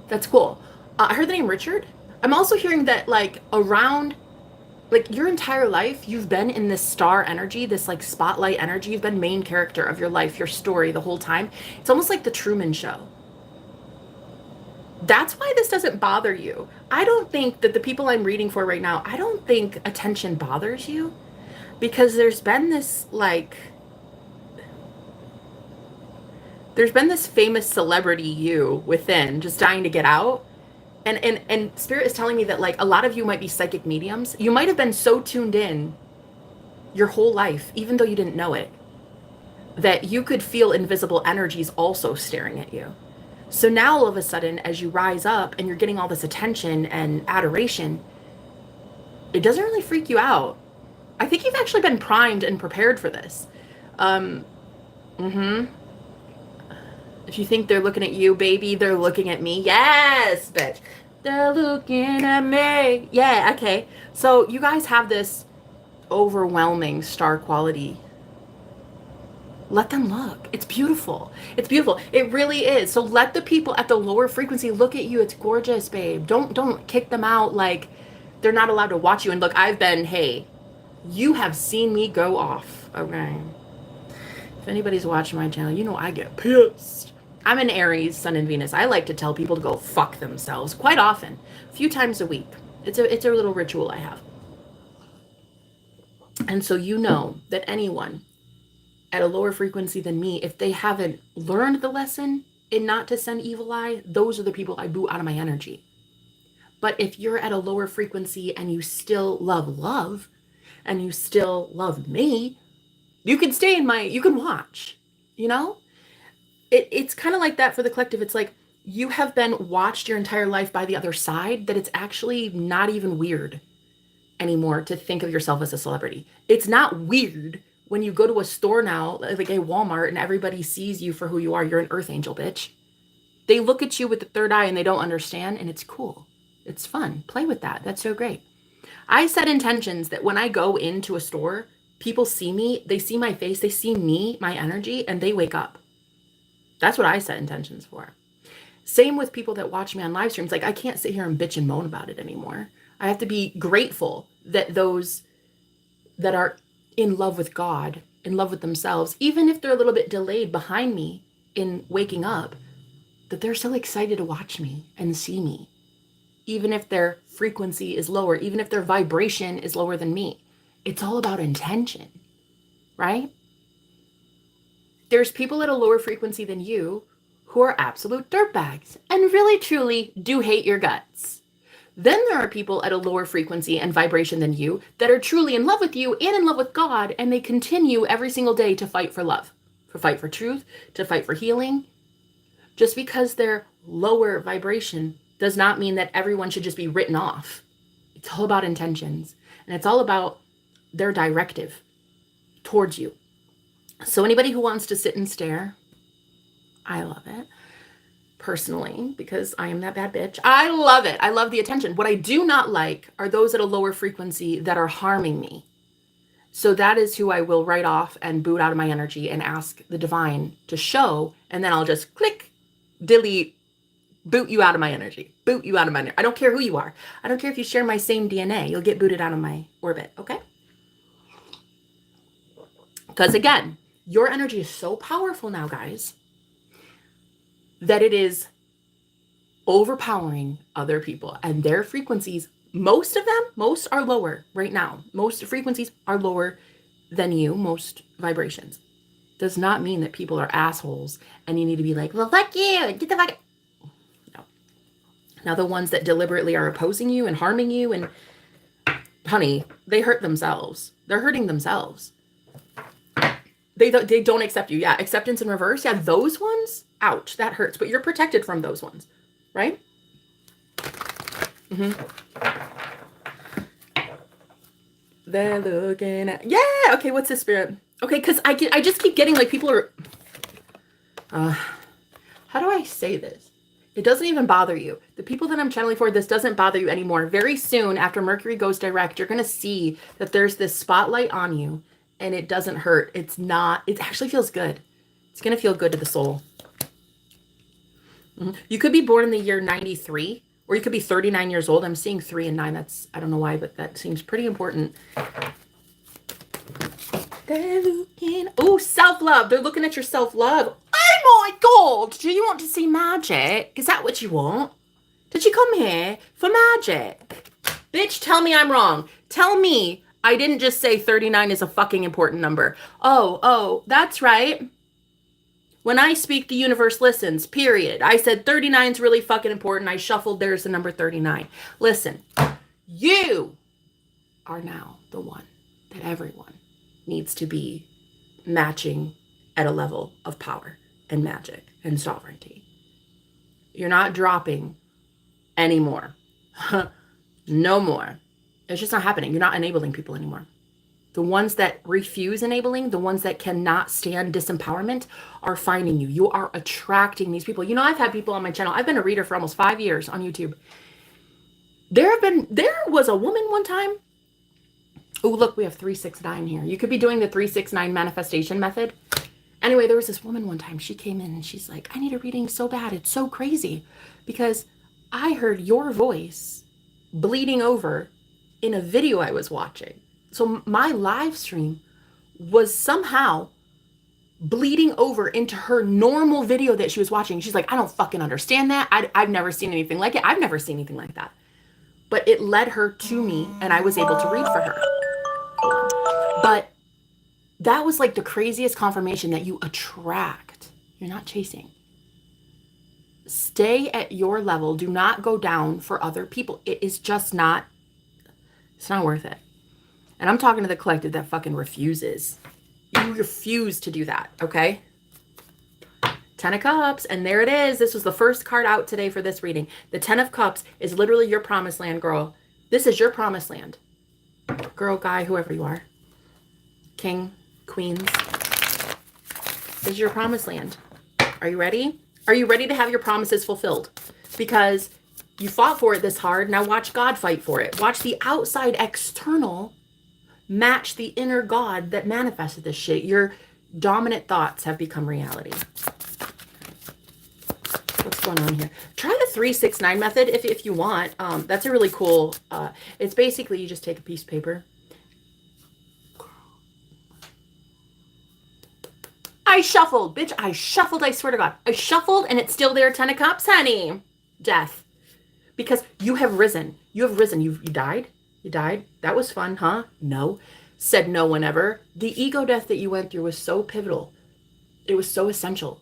S1: That's cool. I heard the name Richard. I'm also hearing that, like, around... Like, your entire life, you've been in this star energy, this, like, spotlight energy. You've been main character of your life, your story the whole time. It's almost like the Truman Show. That's why this doesn't bother you. I don't think that the people I'm reading for right now, I don't think attention bothers you, because there's been this, like, there's been this famous celebrity you within just dying to get out. And Spirit is telling me that, like, a lot of you might be psychic mediums. You might have been so tuned in your whole life, even though you didn't know it, that you could feel invisible energies also staring at you. So now all of a sudden, as you rise up and you're getting all this attention and adoration, it doesn't really freak you out. I think you've actually been primed and prepared for this. If you think they're looking at you, baby, they're looking at me. Yes, bitch. They're looking at me. Yeah, okay. So you guys have this overwhelming star quality. Let them look. It's beautiful. It's beautiful. It really is. So let the people at the lower frequency look at you. It's gorgeous, babe. Don't kick them out like they're not allowed to watch you. And look, hey, you have seen me go off. Okay. If anybody's watching my channel, you know I get pissed. I'm an Aries, Sun and Venus. I like to tell people to go fuck themselves quite often, a few times a week. It's a little ritual I have. And so you know that anyone at a lower frequency than me, if they haven't learned the lesson in not to send evil eye, those are the people I boot out of my energy. But if you're at a lower frequency and you still love and you still love me, you can stay in you can watch, you know? It's kind of like that for the collective. It's like you have been watched your entire life by the other side, that it's actually not even weird anymore to think of yourself as a celebrity. It's not weird when you go to a store now, like a Walmart, and everybody sees you for who you are. You're an earth angel, bitch. They look at you with the third eye and they don't understand, and it's cool. It's fun. Play with that. That's so great. I set intentions that when I go into a store, people see me, they see my face, they see me, my energy, and they wake up. That's what I set intentions for. Same with people that watch me on live streams. Like, I can't sit here and bitch and moan about it anymore. I have to be grateful that those that are in love with God, in love with themselves, even if they're a little bit delayed behind me in waking up, that they're so excited to watch me and see me, even if their frequency is lower, even if their vibration is lower than me. It's all about intention, right? There's people at a lower frequency than you who are absolute dirtbags and really truly do hate your guts. Then there are people at a lower frequency and vibration than you that are truly in love with you and in love with God, and they continue every single day to fight for love, to fight for truth, to fight for healing. Just because they're lower vibration does not mean that everyone should just be written off. It's all about intentions, and it's all about their directive towards you. So anybody who wants to sit and stare, I love it. Personally, because I am that bad bitch. I love it. I love the attention. What I do not like are those at a lower frequency that are harming me. So that is who I will write off and boot out of my energy and ask the divine to show, and then I'll just click, delete, boot you out of my energy. Boot you out of my energy. I don't care who you are. I don't care if you share my same DNA. You'll get booted out of my orbit, okay? Because again, your energy is so powerful now, guys, that it is overpowering other people and their frequencies. Most are lower right now. Most frequencies are lower than you, most vibrations. Does not mean that people are assholes and you need to be like, well, fuck you, get the fuck out. No. Now the ones that deliberately are opposing you and harming you, and honey, they hurt themselves. They're hurting themselves. They don't accept you. Yeah, acceptance in reverse. Yeah, those ones, ouch, that hurts. But you're protected from those ones, right? They're looking at... Yeah, okay, what's this, Spirit? Okay, because I just keep getting, like, people are... how do I say this? It doesn't even bother you. The people that I'm channeling for, this doesn't bother you anymore. Very soon after Mercury goes direct, you're going to see that there's this spotlight on you and it doesn't hurt. It's not, it actually feels good. It's going to feel good to the soul. You could be born in the year 93, or you could be 39 years old. I'm seeing 3 and 9. That's, I don't know why, but that seems pretty important. They're looking, oh, self-love. They're looking at your self-love. Oh my God, do you want to see magic? Is that what you want? Did you come here for magic? Bitch, tell me I'm wrong. Tell me I didn't just say 39 is a fucking important number. Oh, that's right. When I speak, the universe listens, period. I said 39 is really fucking important. I shuffled, there's the number 39. Listen, you are now the one that everyone needs to be matching at a level of power and magic and sovereignty. You're not dropping anymore. No more. It's just not happening. You're not enabling people anymore. The ones that refuse enabling, the ones that cannot stand disempowerment are finding you. You are attracting these people. You know, I've had people on my channel. I've been a reader for almost 5 years on YouTube. There was a woman one time. Oh, look, we have 369 here. You could be doing the 369 manifestation method. Anyway, there was this woman one time. She came in and she's like, I need a reading so bad. It's so crazy because I heard your voice bleeding over in a video I was watching. So my live stream was somehow bleeding over into her normal video that she was watching. She's like, I don't fucking understand that. I've never seen anything like it. I've never seen anything like that. But it led her to me and I was able to read for her. But that was like the craziest confirmation that you attract. You're not chasing. Stay at your level. Do not go down for other people. It is just not, it's not worth it. And I'm talking to the collective that fucking refuses. You refuse to do that, okay? 10 of Cups, and there it is. This was the first card out today for this reading. The 10 of Cups is literally your promised land, girl. This is your promised land. Girl, guy, whoever you are. King, queens. This is your promised land. Are you ready? Are you ready to have your promises fulfilled? Because you fought for it this hard. Now watch God fight for it. Watch the outside external match the inner God that manifested this shit. Your dominant thoughts have become reality. What's going on here? Try the 369 method if you want. That's a really cool, it's basically you just take a piece of paper. I shuffled, bitch. I shuffled, I swear to God. I shuffled and it's still there. 10 of Cups, honey. Death. Because you have risen. You have risen. You died. You died. That was fun, huh? No. Said no whenever. The ego death that you went through was so pivotal. It was so essential.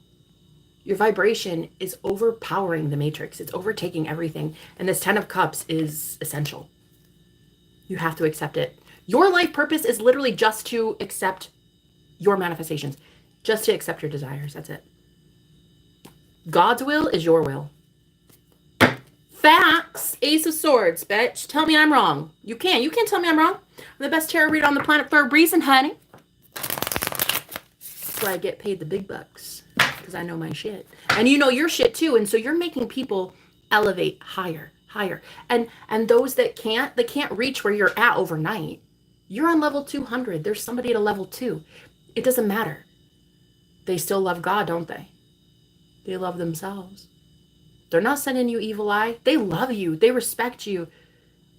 S1: Your vibration is overpowering the matrix. It's overtaking everything. And this 10 of Cups is essential. You have to accept it. Your life purpose is literally just to accept your manifestations. Just to accept your desires. That's it. God's will is your will. Facts. Ace of Swords, bitch. Tell me I'm wrong. You can't. You can't tell me I'm wrong. I'm the best tarot reader on the planet for a reason, honey. That's why I get paid the big bucks. Because I know my shit. And you know your shit too. And so you're making people elevate higher, higher. And those that can't, they can't reach where you're at overnight. You're on level 200. There's somebody at a level 2. It doesn't matter. They still love God, don't they? They love themselves. They're not sending you evil eye. They love you. They respect you.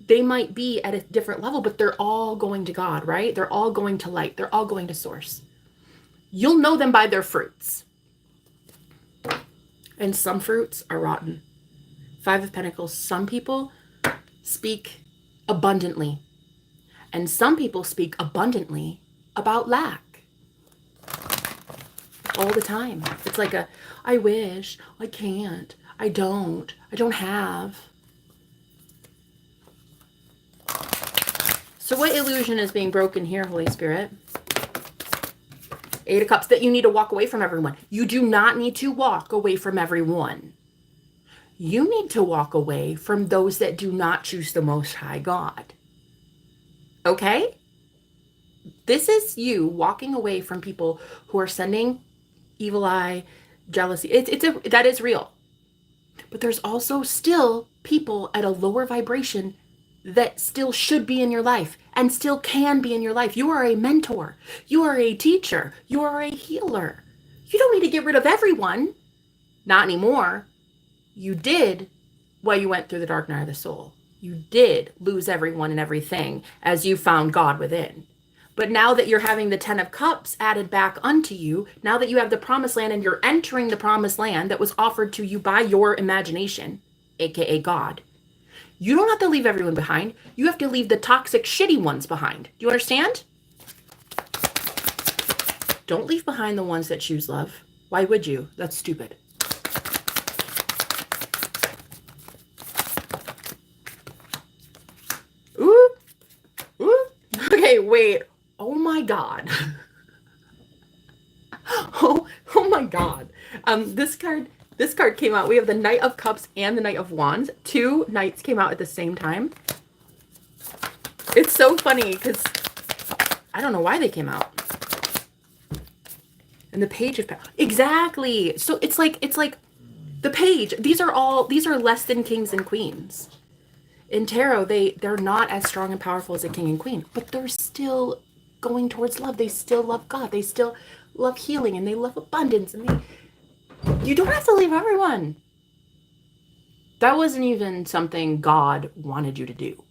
S1: They might be at a different level, but they're all going to God, right? They're all going to light. They're all going to source. You'll know them by their fruits. And some fruits are rotten. 5 of Pentacles. Some people speak abundantly. And some people speak abundantly about lack. All the time. It's like I wish, I can't, I don't have. So what illusion is being broken here, Holy Spirit? 8 of Cups, that you need to walk away from everyone. You do not need to walk away from everyone. You need to walk away from those that do not choose the Most High God. Okay? This is you walking away from people who are sending evil eye, jealousy. That is real. But there's also still people at a lower vibration that still should be in your life and still can be in your life. You are a mentor. You are a teacher. You are a healer. You don't need to get rid of everyone. Not anymore. You did while you went through the dark night of the soul. You did lose everyone and everything as you found God within. But now that you're having the 10 of Cups added back unto you, now that you have the promised land and you're entering the promised land that was offered to you by your imagination, aka God, you don't have to leave everyone behind. You have to leave the toxic, shitty ones behind. Do you understand? Don't leave behind the ones that choose love. Why would you? That's stupid. Ooh. Ooh. Okay, wait. Oh my God. Oh my God. This card came out. We have the Knight of Cups and the Knight of Wands. 2 knights came out at the same time. It's so funny because I don't know why they came out. And the Page of Pentacles. Exactly. So it's like the Page. These are less than kings and queens. In tarot, they're not as strong and powerful as a king and queen, but they're still going towards love. They still love God. They still love healing, and they love abundance, and you don't have to leave everyone. That wasn't even something God wanted you to do.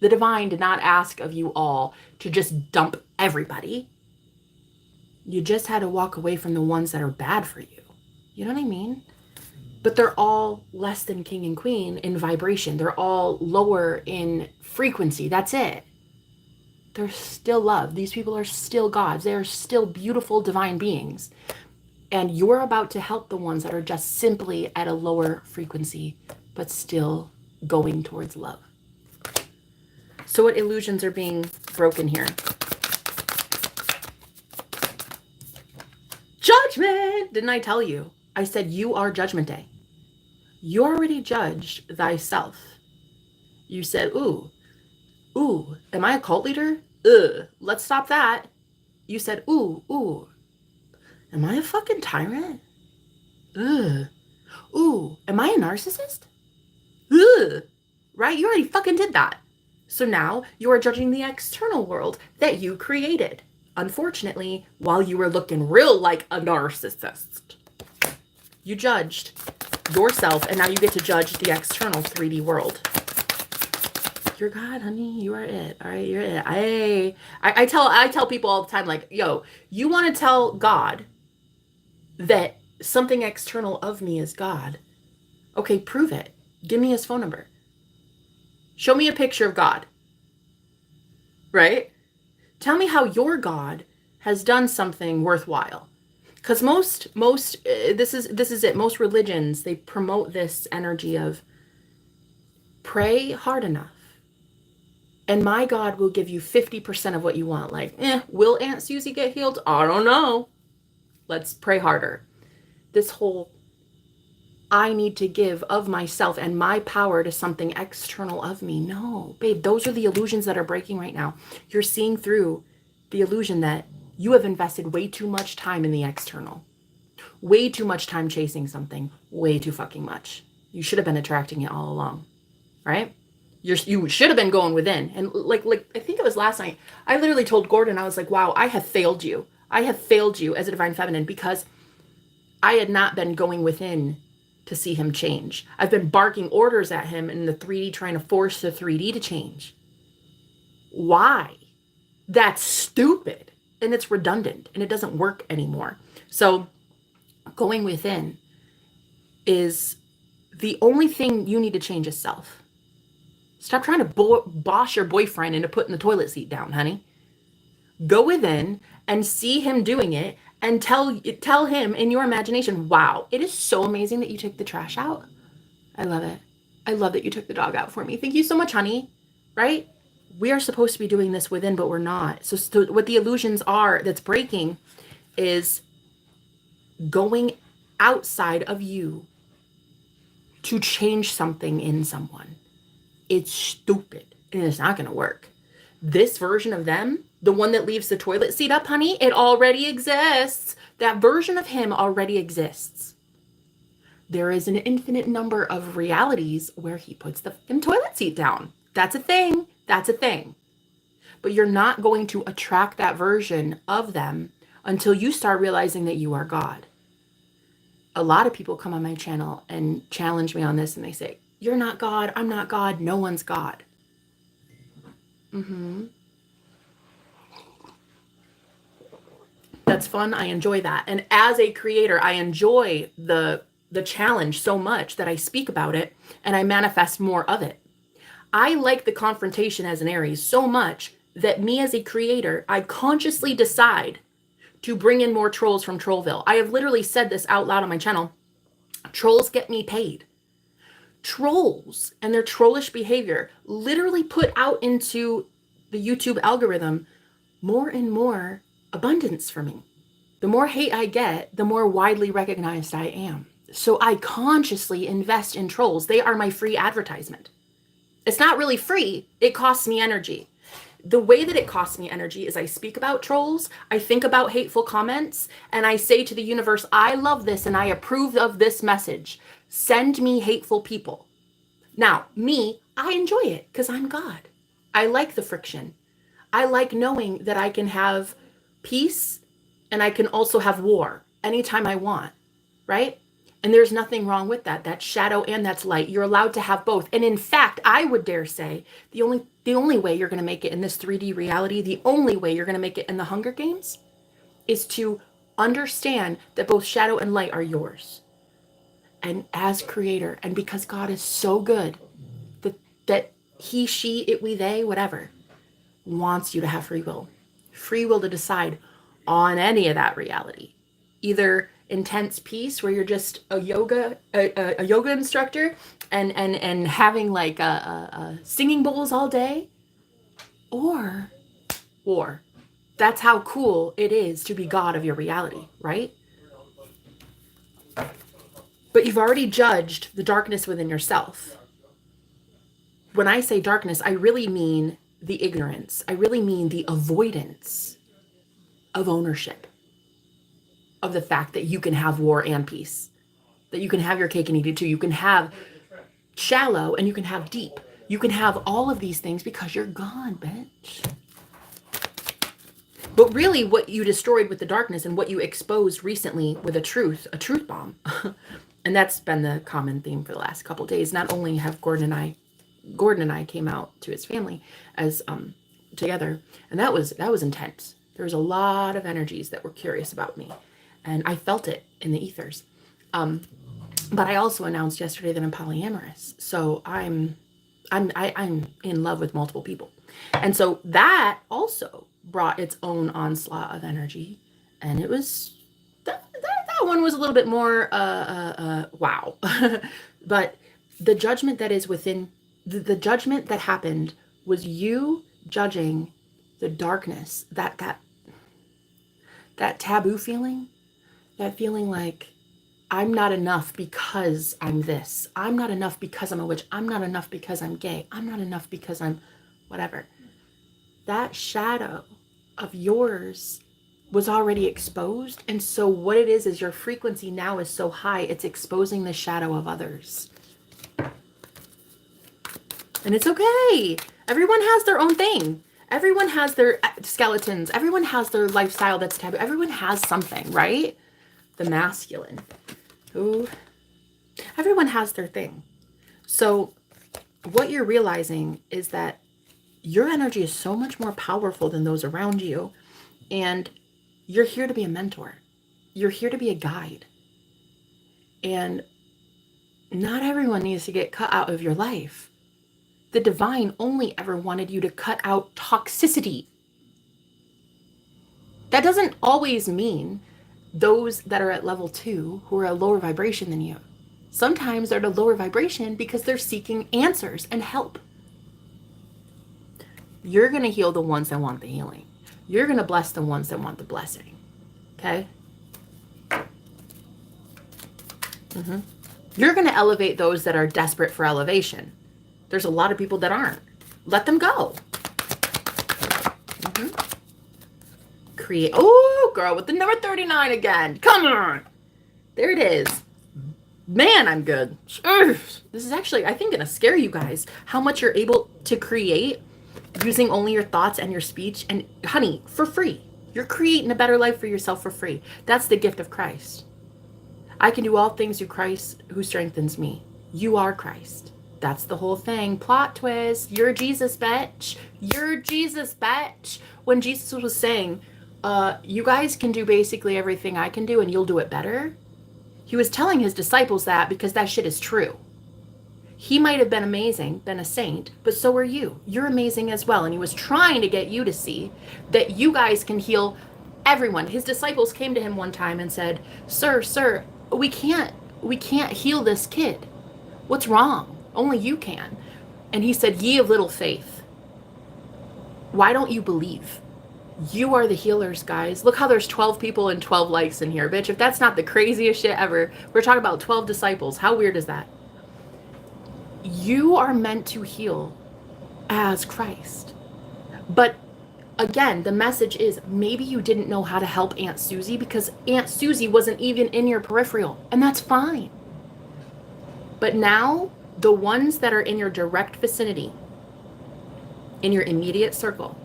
S1: The divine did not ask of you all to just dump everybody. You just had to walk away from the ones that are bad for you. You know what I mean? But they're all less than king and queen in vibration. They're all lower in frequency. That's it. They're still love. These people are still gods. They are still beautiful divine beings. And you're about to help the ones that are just simply at a lower frequency, but still going towards love. So what illusions are being broken here? Judgment! Didn't I tell you? I said you are Judgment Day. You already judged thyself. You said, ooh, am I a cult leader? Let's stop that. You said, ooh, am I a fucking tyrant? Ooh, am I a narcissist? Right? You already fucking did that. So now you are judging the external world that you created. Unfortunately, while you were looking real like a narcissist, you judged yourself, and now you get to judge the external 3D world. You're God, honey. You are it. All right, you're it. I tell people all the time, like, yo, you want to tell God that something external of me is God? Okay, prove it. Give me his phone number. Show me a picture of God. Right? Tell me how your God has done something worthwhile. Because this is it. Most religions, they promote this energy of pray hard enough, and my God will give you 50% of what you want. Like, will Aunt Susie get healed? I don't know. Let's pray harder. This whole I need to give of myself and my power to something external of me. No, babe, those are the illusions that are breaking right now. You're seeing through the illusion that you have invested way too much time in the external. Way too much time chasing something. Way too fucking much. You should have been attracting it all along. Right? You should have been going within. And like I think it was last night, I literally told Gordon, I was like, wow, I have failed you. I have failed you as a divine feminine because I had not been going within to see him change. I've been barking orders at him in the 3D, trying to force the 3D to change. Why? That's stupid. And it's redundant and it doesn't work anymore. So going within is the only thing you need to change is self. Stop trying to boss your boyfriend into putting the toilet seat down, honey. Go within and see him doing it and tell him in your imagination, wow, it is so amazing that you took the trash out. I love it. I love that you took the dog out for me. Thank you so much, honey. Right? We are supposed to be doing this within, but we're not. So what the illusions are that's breaking is going outside of you to change something in someone. It's stupid and it's not going to work. This version of them, the one that leaves the toilet seat up, honey, it already exists. That version of him already exists. There is an infinite number of realities where he puts the toilet seat down. That's a thing. That's a thing. But you're not going to attract that version of them until you start realizing that you are God. A lot of people come on my channel and challenge me on this, and they say, you're not God, I'm not God, no one's God. That's fun. I enjoy that. And as a creator, I enjoy the challenge so much that I speak about it and I manifest more of it. I like the confrontation as an Aries so much that me as a creator, I consciously decide to bring in more trolls from Trollville. I have literally said this out loud on my channel. Trolls get me paid. Trolls and their trollish behavior literally put out into the YouTube algorithm more and more abundance for me. The more hate I get, the more widely recognized I am. So I consciously invest in trolls. They are my free advertisement. It's not really free. It costs me energy. The way that it costs me energy is I speak about trolls, I think about hateful comments, and I say to the universe, I love this and I approve of this message. Send me hateful people. Now, me, I enjoy it because I'm God. I like the friction. I like knowing that I can have peace and I can also have war anytime I want, right? And there's nothing wrong with that. That's shadow and that's light. You're allowed to have both. And in fact, I would dare say the only way you're going to make it in this 3D reality, the only way you're going to make it in the Hunger Games is to understand that both shadow and light are yours. And as creator, and because God is so good that he, she, it, we, they, whatever, wants you to have free will to decide on any of that reality. Either intense peace where you're just a yoga instructor and having like a singing bowls all day, or that's how cool it is to be God of your reality, right? But you've already judged the darkness within yourself. When I say darkness, I really mean the ignorance. I really mean the avoidance of ownership of the fact that you can have war and peace, that you can have your cake and eat it too. You can have shallow and you can have deep. You can have all of these things because you're gone, bitch. But really what you destroyed with the darkness and what you exposed recently with a truth bomb, and that's been the common theme for the last couple of days. Not only have Gordon and I came out to his family as together, and that was intense. There was a lot of energies that were curious about me, and I felt it in the ethers. But I also announced yesterday that I'm polyamorous, so I'm in love with multiple people, and so that also brought its own onslaught of energy, and it was that one was a little bit more wow. But the judgment that is within the judgment that happened was you judging the darkness, that taboo feeling, that feeling like I'm not enough because I'm this. I'm not enough because I'm a witch. I'm not enough because I'm gay. I'm not enough because I'm whatever. That shadow of yours was already exposed. And so what it is your frequency now is so high, it's exposing the shadow of others. And it's okay. Everyone has their own thing. Everyone has their skeletons. Everyone has their lifestyle that's taboo. Everyone has something, right? The masculine. Ooh. Everyone has their thing. So what you're realizing is that your energy is so much more powerful than those around you. And you're here to be a mentor. You're here to be a guide. And not everyone needs to get cut out of your life. The divine only ever wanted you to cut out toxicity. That doesn't always mean those that are at level 2 who are a lower vibration than you. Sometimes they're at a lower vibration because they're seeking answers and help. You're going to heal the ones that want the healing. You're going to bless the ones that want the blessing. Okay? You're going to elevate those that are desperate for elevation. There's a lot of people that aren't. Let them go. Create. Oh, girl, with the number 39 again. Come on. There it is. Man, I'm good. Ugh. This is actually, I think, going to scare you guys. How much you're able to create using only your thoughts and your speech. And honey, for free. You're creating a better life for yourself for free. That's the gift of Christ. I can do all things through Christ who strengthens me. You are Christ. That's the whole thing. Plot twist. You're Jesus, bitch. You're Jesus, bitch. When Jesus was saying, you guys can do basically everything I can do and you'll do it better. He was telling his disciples that because that shit is true. He might have been amazing, been a saint, but so are you. You're amazing as well. And he was trying to get you to see that you guys can heal everyone. His disciples came to him one time and said, Sir, we can't heal this kid. What's wrong? Only you can. And he said, ye of little faith. Why don't you believe? You are the healers, guys. Look how there's 12 people and 12 likes in here, bitch. If that's not the craziest shit ever, we're talking about 12 disciples. How weird is that? You are meant to heal as Christ. But again, the message is maybe you didn't know how to help Aunt Susie because Aunt Susie wasn't even in your peripheral, and that's fine. But now, the ones that are in your direct vicinity, in your immediate circle,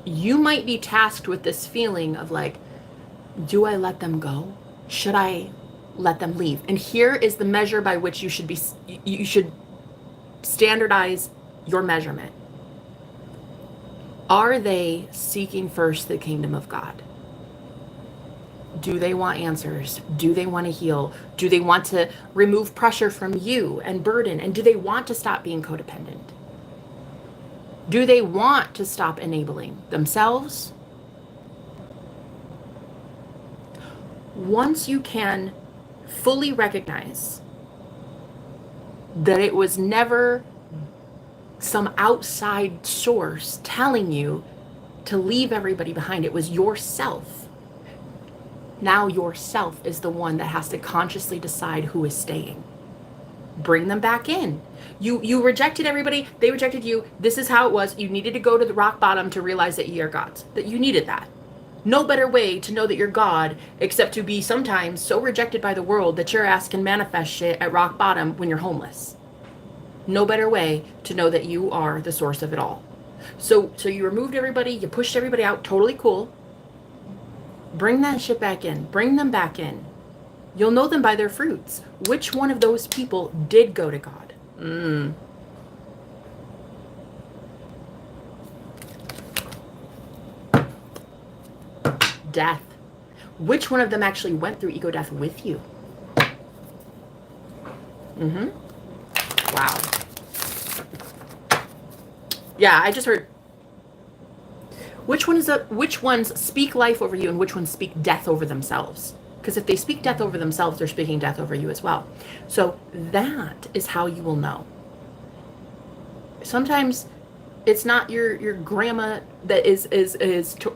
S1: you might be tasked with this feeling of like, do I let them go? Should I let them leave? And here is the measure by which you should standardize your measurement. Are they seeking first the kingdom of God? Do they want answers? Do they want to heal? Do they want to remove pressure from you and burden? And do they want to stop being codependent? Do they want to stop enabling themselves? Once you can fully recognize that it was never some outside source telling you to leave everybody behind, it was yourself. Now yourself is the one that has to consciously decide who is staying. Bring them back in. You rejected everybody. They rejected you. This is how it was. You needed to go to the rock bottom to realize that you are gods. That you needed that. No better way to know that you're God except to be sometimes so rejected by the world that your ass can manifest shit at rock bottom when you're homeless. No better way to know that you are the source of it all. So you removed everybody. You pushed everybody out. Totally cool. Bring that shit back in. Bring them back in. You'll know them by their fruits. Which one of those people did go to God? Death. Which one of them actually went through ego death with you? Wow. Yeah, I just heard. Which ones speak life over you and which ones speak death over themselves? Because if they speak death over themselves, they're speaking death over you as well. So that is how you will know. Sometimes it's not your grandma that is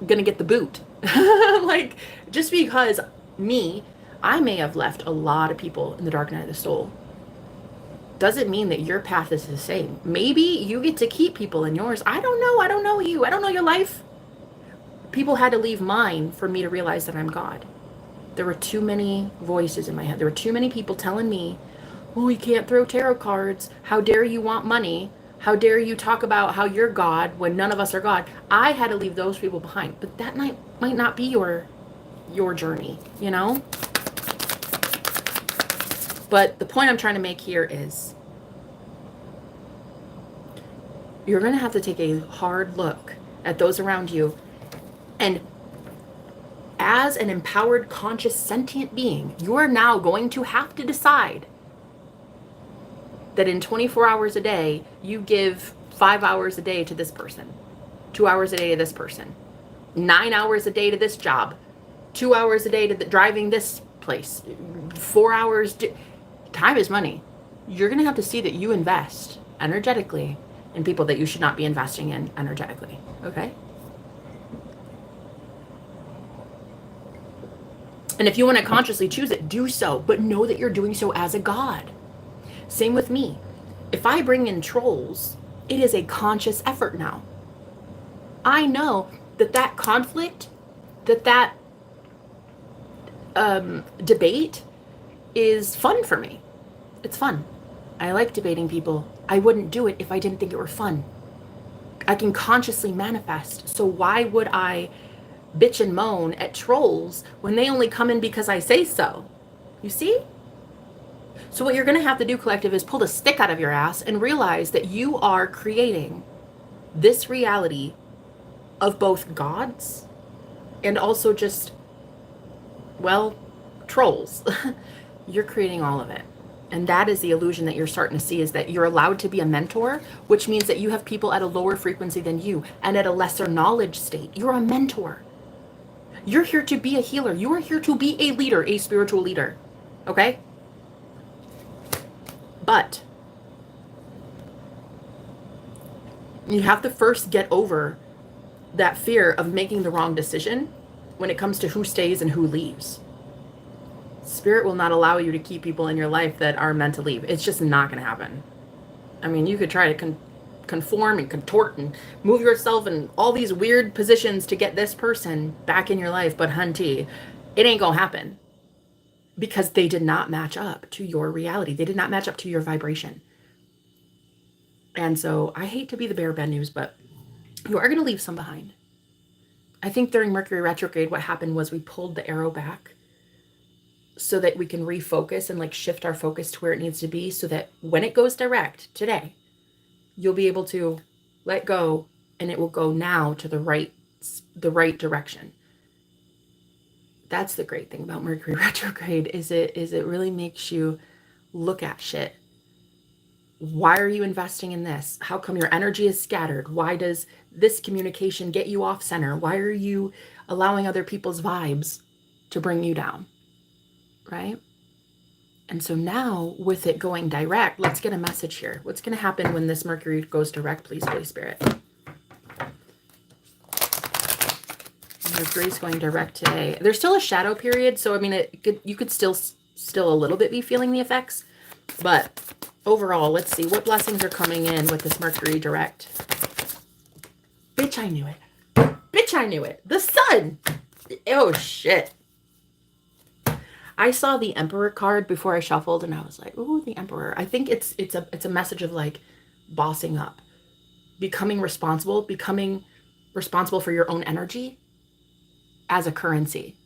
S1: gonna get the boot. Like, just because I may have left a lot of people in the dark night of the soul, doesn't mean that your path is the same. Maybe you get to keep people in yours. I don't know. I don't know you. I don't know your life. People had to leave mine for me to realize that I'm God. There were too many voices in my head. There were too many people telling me, oh, you can't throw tarot cards. How dare you want money? How dare you talk about how you're God when none of us are God? I had to leave those people behind. But that might not be your journey, you know? But the point I'm trying to make here is you're going to have to take a hard look at those around you. And as an empowered, conscious, sentient being, you are now going to have to decide that in 24 hours a day, you give 5 hours a day to this person, 2 hours a day to this person, 9 hours a day to this job, 2 hours a day to driving this place, 4 hours. Time is money. You're going to have to see that you invest energetically in people that you should not be investing in energetically. Okay? And if you want to consciously choose it, do so, but know that you're doing so as a God. Same with me. If I bring in trolls, it is a conscious effort now. I know that conflict, that debate is fun for me. It's fun. I like debating people. I wouldn't do it if I didn't think it were fun. I can consciously manifest. So why would I bitch and moan at trolls when they only come in because I say so? You see? So what you're going to have to do, collective, is pull the stick out of your ass and realize that you are creating this reality of both gods and also just, well, trolls. You're creating all of it. And that is the illusion that you're starting to see, is that you're allowed to be a mentor, which means that you have people at a lower frequency than you and at a lesser knowledge state. You're a mentor. You're here to be a healer. You are here to be a leader, a spiritual leader. Okay? But you have to first get over that fear of making the wrong decision when it comes to who stays and who leaves. Spirit will not allow you to keep people in your life that are meant to leave. It's just not going to happen. I mean, you could try to conform and contort and move yourself in all these weird positions to get this person back in your life, but hunty, it ain't going to happen. Because they did not match up to your reality. They did not match up to your vibration. And so I hate to be the bearer of bad news, but you are going to leave some behind. I think during Mercury retrograde, what happened was we pulled the arrow back so that we can refocus and like shift our focus to where it needs to be, so that when it goes direct today, you'll be able to let go and it will go now to the right direction. That's the great thing about Mercury retrograde, is it really makes you look at shit. Why are you investing in this? How come your energy is scattered? Why does this communication get you off center? Why are you allowing other people's vibes to bring you down? Right? And so now with it going direct, let's get a message here. What's going to happen when this Mercury goes direct, please, Holy Spirit? Mercury's going direct today. There's still a shadow period, so I mean, you could still a little bit be feeling the effects, but overall, let's see what blessings are coming in with this Mercury direct. Bitch, I knew it. Bitch, I knew it. The sun. Oh shit. I saw the Emperor card before I shuffled, and I was like, "Ooh, the Emperor." I think it's a message of like bossing up, becoming responsible for your own energy as a currency,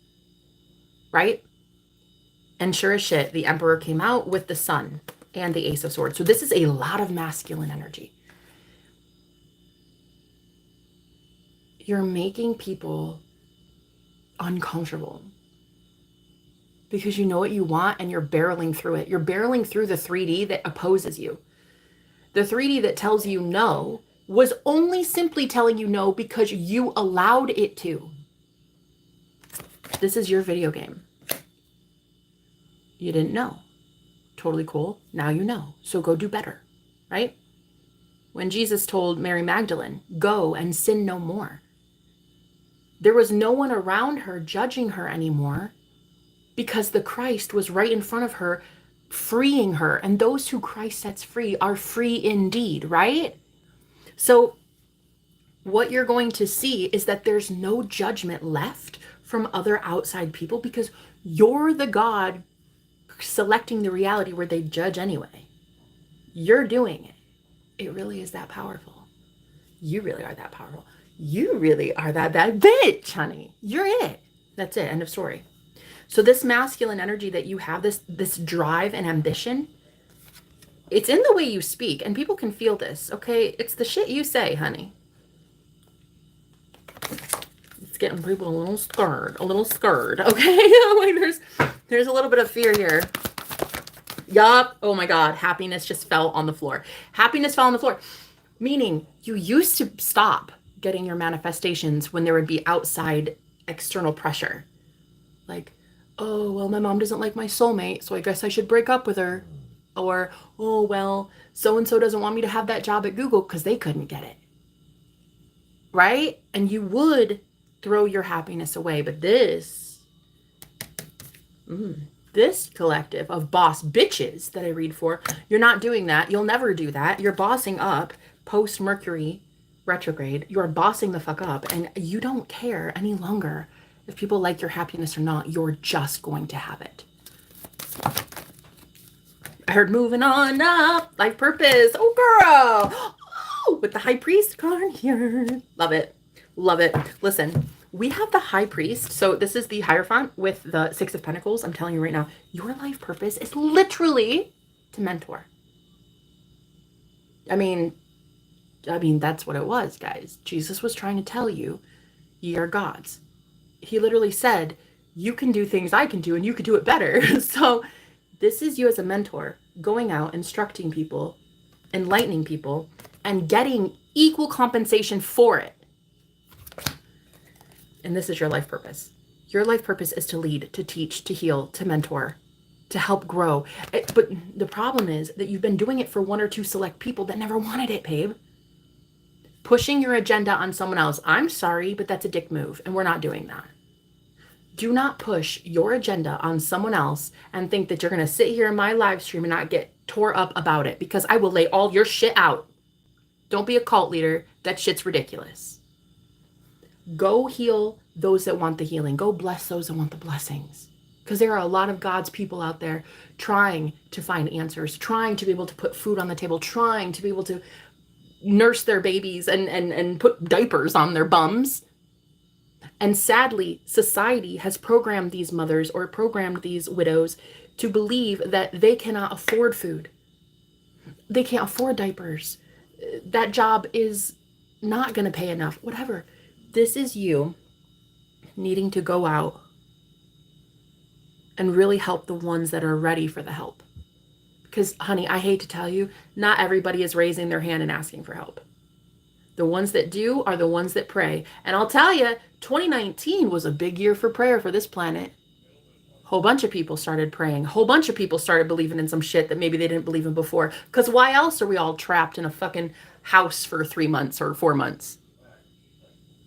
S1: right? And sure as shit, the Emperor came out with the Sun and the Ace of Swords. So this is a lot of masculine energy. You're making people uncomfortable because you know what you want and you're barreling through it. You're barreling through the 3D that opposes you. The 3D that tells you no was only simply telling you no because you allowed it to. This is your video game. You didn't know. Totally cool. Now you know. So go do better, right? When Jesus told Mary Magdalene, go and sin no more, there was no one around her judging her anymore because the Christ was right in front of her, freeing her. And those who Christ sets free are free indeed, right? So what you're going to see is that there's no judgment left from other outside people because you're the God selecting the reality where they judge anyway. You're doing it. It really is that powerful. You really are that powerful. You really are that bad bitch, honey. You're it. That's it. End of story. So this masculine energy that you have, this drive and ambition, it's in the way you speak, and people can feel this, okay? It's the shit you say, honey. It's getting people a little scared, okay? Like there's a little bit of fear here. Yup. Oh my God. Happiness just fell on the floor. Happiness fell on the floor. Meaning you used to stop getting your manifestations when there would be outside external pressure. Like, oh, well, my mom doesn't like my soulmate, so I guess I should break up with her. Or, oh, well, so-and-so doesn't want me to have that job at Google because they couldn't get it. Right? And you would throw your happiness away. But this collective of boss bitches that I read for, you're not doing that. You'll never do that. You're bossing up post-Mercury retrograde. You're bossing the fuck up, and you don't care any longer if people like your happiness or not. You're just going to have it. I heard moving on up, life purpose. Oh, girl. Oh, with the high priest card here. Love it. Love it. Listen, we have the high priest. So this is the Hierophant with the Six of Pentacles. I'm telling you right now, your life purpose is literally to mentor. I mean, that's what it was, guys. Jesus was trying to tell you, ye are gods. He literally said, you can do things I can do and you could do it better. So this is you as a mentor going out, instructing people, enlightening people, and getting equal compensation for it. And this is your life purpose. Your life purpose is to lead, to teach, to heal, to mentor, to help grow. But the problem is that you've been doing it for one or two select people that never wanted it, babe. Pushing your agenda on someone else. I'm sorry, but that's a dick move, and we're not doing that. Do not push your agenda on someone else and think that you're going to sit here in my live stream and not get tore up about it, because I will lay all your shit out. Don't be a cult leader. That shit's ridiculous. Go heal those that want the healing. Go bless those that want the blessings. Because there are a lot of God's people out there trying to find answers, trying to be able to put food on the table, trying to be able to nurse their babies and put diapers on their bums. And sadly, society has programmed these mothers or programmed these widows to believe that they cannot afford food. They can't afford diapers. That job is not going to pay enough, whatever. This is you needing to go out and really help the ones that are ready for the help. Because, honey, I hate to tell you, not everybody is raising their hand and asking for help. The ones that do are the ones that pray. And I'll tell you, 2019 was a big year for prayer for this planet. Whole bunch of people started praying. Whole bunch of people started believing in some shit that maybe they didn't believe in before. Because why else are we all trapped in a fucking house for 3 months or 4 months?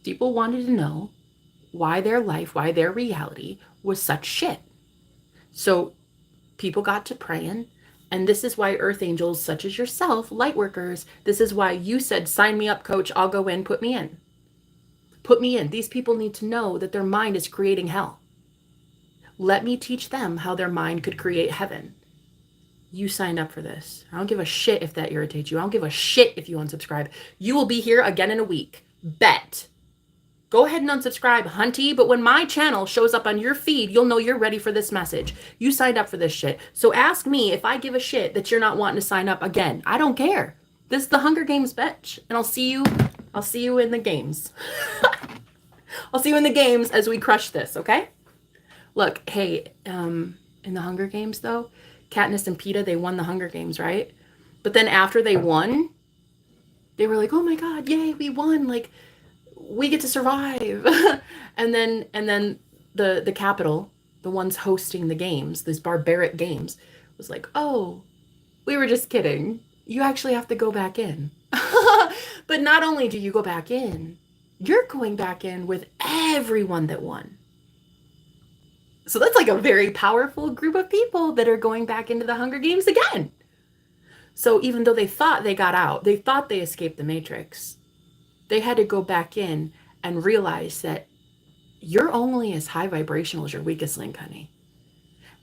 S1: People wanted to know why their life, why their reality was such shit. So people got to praying. And this is why earth angels such as yourself, light workers, this is why you said, sign me up, coach. I'll go in, put me in. Put me in. These people need to know that their mind is creating hell. Let me teach them how their mind could create heaven. You signed up for this. I don't give a shit if that irritates you. I don't give a shit if you unsubscribe. You will be here again in a week. Bet. Go ahead and unsubscribe, hunty. But when my channel shows up on your feed, you'll know you're ready for this message. You signed up for this shit. So ask me if I give a shit that you're not wanting to sign up again. I don't care. This is the Hunger Games, bitch. And I'll see you in the games. I'll see you in the games as we crush this, okay? Look, hey, in the Hunger Games, though, Katniss and Peeta, they won the Hunger Games, right? But then after they won, they were like, oh my God, yay, we won. Like, we get to survive. and then the capital, the ones hosting the games, these barbaric games, was like, oh, we were just kidding. You actually have to go back in. But not only do you go back in, you're going back in with everyone that won. So that's like a very powerful group of people that are going back into the Hunger Games again. So even though they thought they got out, they thought they escaped the Matrix, they had to go back in and realize that you're only as high vibrational as your weakest link, honey.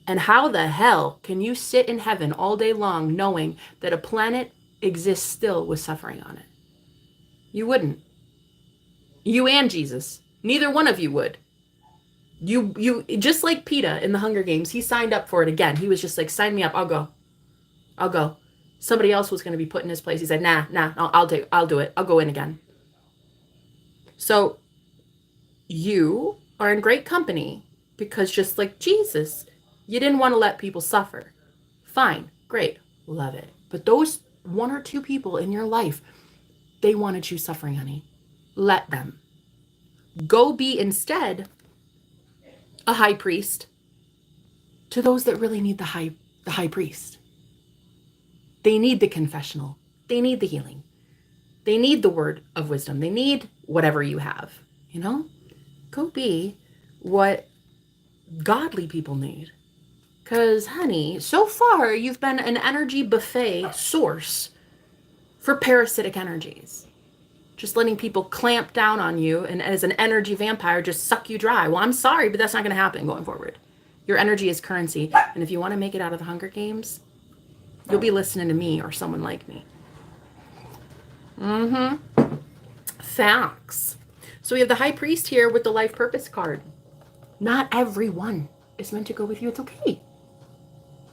S1: And how the hell can you sit in heaven all day long knowing that a planet exists still with suffering on it? You wouldn't. You and Jesus. Neither one of you would. You just like Peeta in the Hunger Games, he signed up for it again. He was just like, sign me up, I'll go. Somebody else was going to be put in his place. He said, nah, I'll do it. I'll go in again. So you are in great company because just like Jesus, you didn't want to let people suffer. Fine, great, love it. But those one or two people in your life, they wanted you suffering, honey. Let them. Go be instead a high priest to those that really need the high priest. They need the confessional. They need the healing. They need the word of wisdom. They need whatever you have, you know? Go be what godly people need. Because, honey, so far you've been an energy buffet source for parasitic energies. Just letting people clamp down on you and as an energy vampire just suck you dry. Well, I'm sorry, but that's not going to happen going forward. Your energy is currency. And if you want to make it out of the Hunger Games, You'll be listening to me or someone like me. Facts. So we have the high priest here with the life purpose card. Not everyone is meant to go with you. It's okay.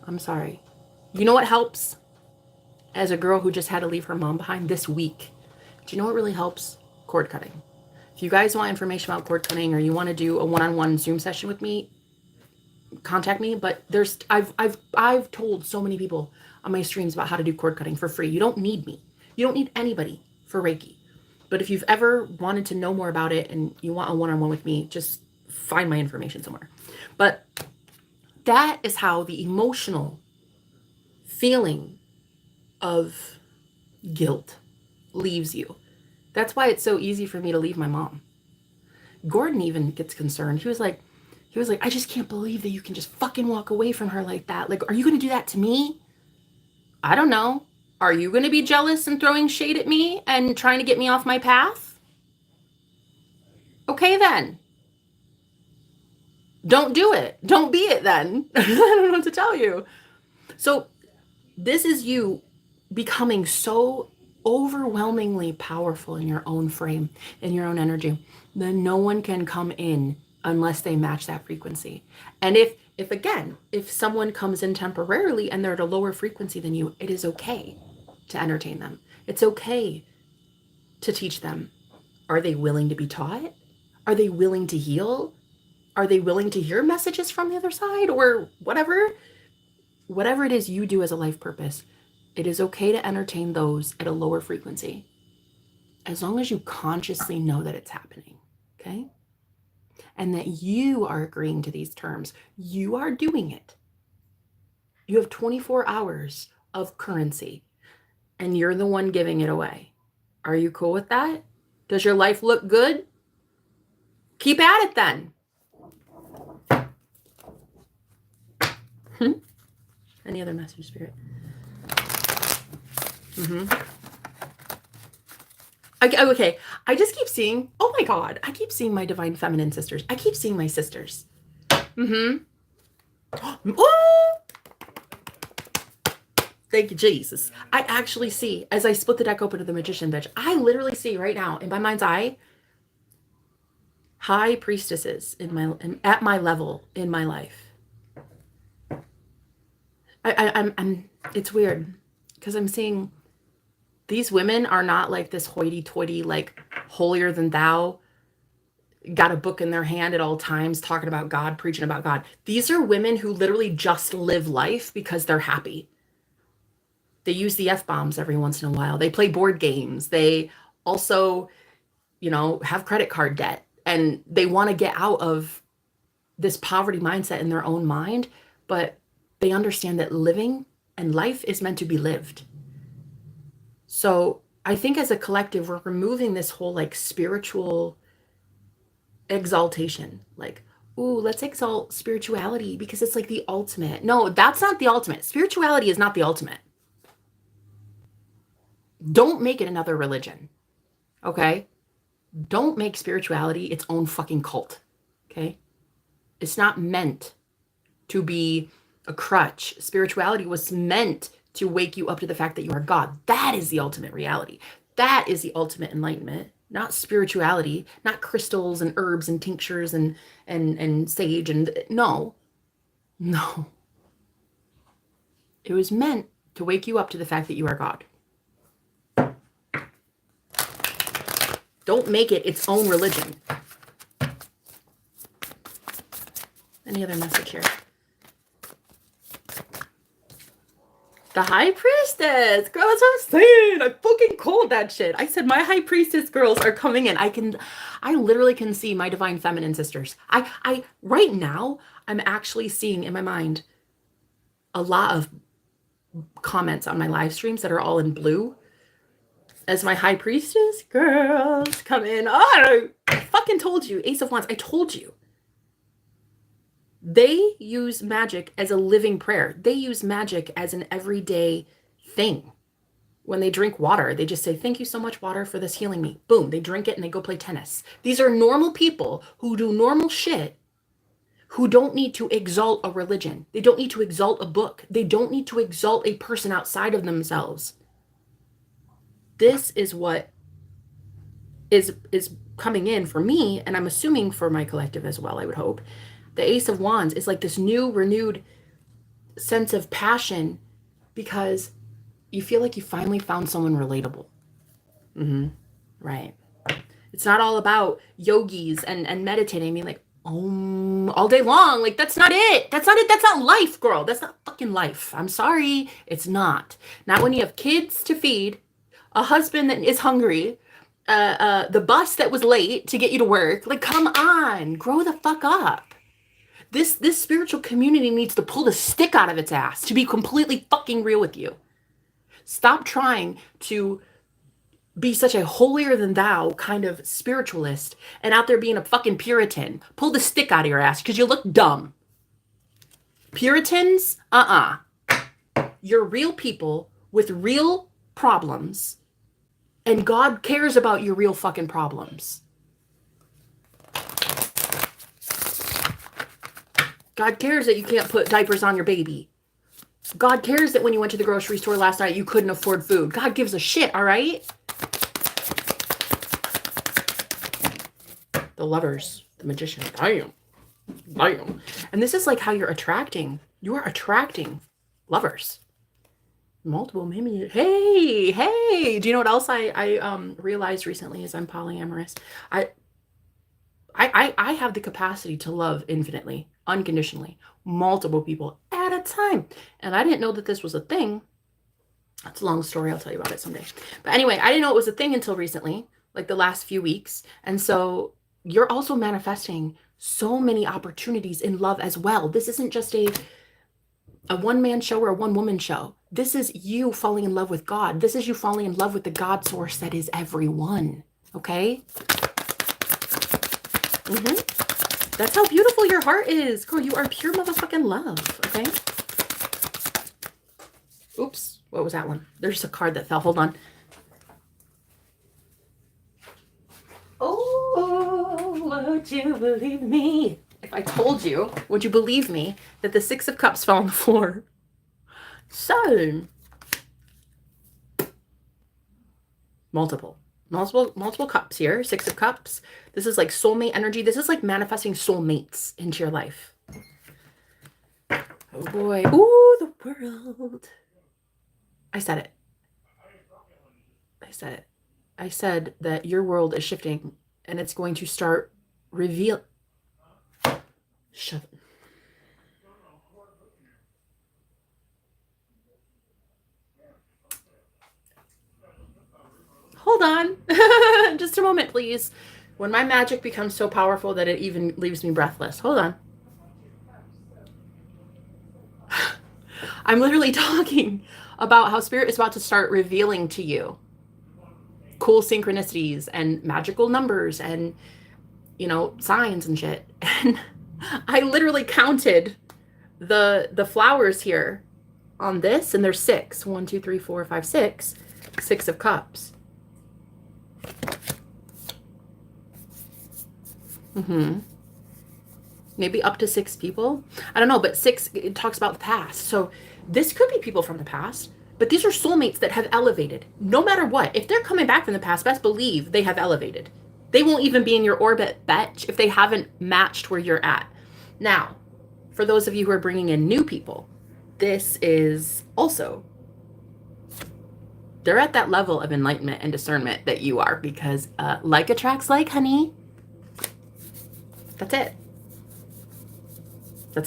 S1: I'm sorry. You know what helps? As a girl who just had to leave her mom behind this week, do you know what really helps? Cord cutting. If you guys want information about cord cutting or you want to do a one-on-one Zoom session with me, contact me. But I've told so many people on my streams about how to do cord cutting for free. You don't need me. You don't need anybody for Reiki. But if you've ever wanted to know more about it and you want a one-on-one with me, just find my information somewhere. But that is how the emotional feeling of guilt leaves you. That's why it's so easy for me to leave my mom. Gordon even gets concerned. He was like, I just can't believe that you can just fucking walk away from her like that. Like, are you going to do that to me? I don't know. Are you going to be jealous and throwing shade at me and trying to get me off my path? Okay, then. Don't do it. Don't be it then. I don't know what to tell you. So this is you becoming so overwhelmingly powerful in your own frame, in your own energy, that no one can come in unless they match that frequency. And if someone comes in temporarily and they're at a lower frequency than you, it is okay to entertain them. It's okay to teach them. Are they willing to be taught? Are they willing to heal? Are they willing to hear messages from the other side or whatever? Whatever it is you do as a life purpose, it is okay to entertain those at a lower frequency, as long as you consciously know that it's happening, okay? And that you are agreeing to these terms. You are doing it. You have 24 hours of currency, and you're the one giving it away. Are you cool with that? Does your life look good? Keep at it then. Any other message, Spirit? Okay. I just keep seeing, oh my God, I keep seeing my divine feminine sisters. I keep seeing my sisters. Oh! Thank you, Jesus. I actually see, as I split the deck open to the magician bitch, I literally see right now in my mind's eye, high priestesses at my level in my life. I'm it's weird because I'm seeing these women are not like this hoity-toity, like holier than thou, got a book in their hand at all times, talking about God, preaching about God. These are women who literally just live life because they're happy. They use the F-bombs every once in a while. They play board games. They also, have credit card debt, and they want to get out of this poverty mindset in their own mind, but they understand that living and life is meant to be lived. So I think as a collective, we're removing this whole like spiritual exaltation. Like, ooh, let's exalt spirituality because it's like the ultimate. No, that's not the ultimate. Spirituality is not the ultimate. Don't make it another religion. Okay? Don't make spirituality its own fucking cult. Okay? It's not meant to be a crutch. Spirituality was meant to wake you up to the fact that you are God. That is the ultimate reality. That is the ultimate enlightenment, not spirituality, not crystals and herbs and tinctures and sage and no. It was meant to wake you up to the fact that you are God. Don't make it its own religion. Any other message here? The high priestess. Girl, that's what I'm saying. I fucking called that shit. I said my high priestess girls are coming in. I literally can see my divine feminine sisters. I right now, I'm actually seeing in my mind a lot of comments on my live streams that are all in blue as my high priestess girls come in. Oh, I fucking told you. Ace of Wands, I told you. They use magic as a living prayer. They use magic as an everyday thing. When they drink water, they just say, thank you so much, water, for this healing me. Boom, they drink it and they go play tennis. These are normal people who do normal shit, who don't need to exalt a religion. They don't need to exalt a book. They don't need to exalt a person outside of themselves. This is what is coming in for me, and I'm assuming for my collective as well, I would hope. The Ace of Wands is like this new, renewed sense of passion because you feel like you finally found someone relatable. Right. It's not all about yogis and meditating, being like, all day long. Like, that's not it. That's not it. That's not life, girl. That's not fucking life. I'm sorry. It's not. Not when you have kids to feed, a husband that is hungry, the bus that was late to get you to work. Like, come on. Grow the fuck up. This spiritual community needs to pull the stick out of its ass, to be completely fucking real with you. Stop trying to be such a holier than thou kind of spiritualist and out there being a fucking Puritan. Pull the stick out of your ass because you look dumb. Puritans, You're real people with real problems, and God cares about your real fucking problems. God cares that you can't put diapers on your baby. God cares that when you went to the grocery store last night, you couldn't afford food. God gives a shit, all right? The Lovers, the Magician. Damn. And this is like how you're attracting lovers. Multiple, maybe. Hey. Do you know what else I realized recently is I'm polyamorous? I have the capacity to love infinitely, unconditionally, multiple people at a time. And I didn't know that this was a thing. That's a long story. I'll tell you about it someday. But anyway, I didn't know it was a thing until recently, like the last few weeks. And so you're also manifesting so many opportunities in love as well. This isn't just a one-man show or a one-woman show. This is you falling in love with God. This is you falling in love with the God source that is everyone. Okay? That's how beautiful your heart is. Girl, you are pure motherfucking love. Okay? Oops. What was that one? There's a card that fell. Hold on. Oh, would you believe me? If I told you, would you believe me that the Six of Cups fell on the floor? So, multiple cups here. Six of Cups. This is like soulmate energy. This is like manifesting soulmates into your life. Oh boy. Ooh, the world. I said it. I said that your world is shifting and it's going to start reveal. Shut up. Hold on. Just a moment, please. When my magic becomes so powerful that it even leaves me breathless. Hold on. I'm literally talking about how Spirit is about to start revealing to you cool synchronicities and magical numbers and, signs and shit. And I literally counted the flowers here on this, and there's 6. 1, 2, 3, 4, 5, 6. 6 of Cups. Maybe up to 6 people. I don't know, but 6, it talks about the past. So this could be people from the past, but these are soulmates that have elevated. No matter what, if they're coming back from the past, best believe they have elevated. They won't even be in your orbit, bet, if they haven't matched where you're at. Now, for those of you who are bringing in new people, this is also, they're at that level of enlightenment and discernment that you are, because like attracts like, honey. That's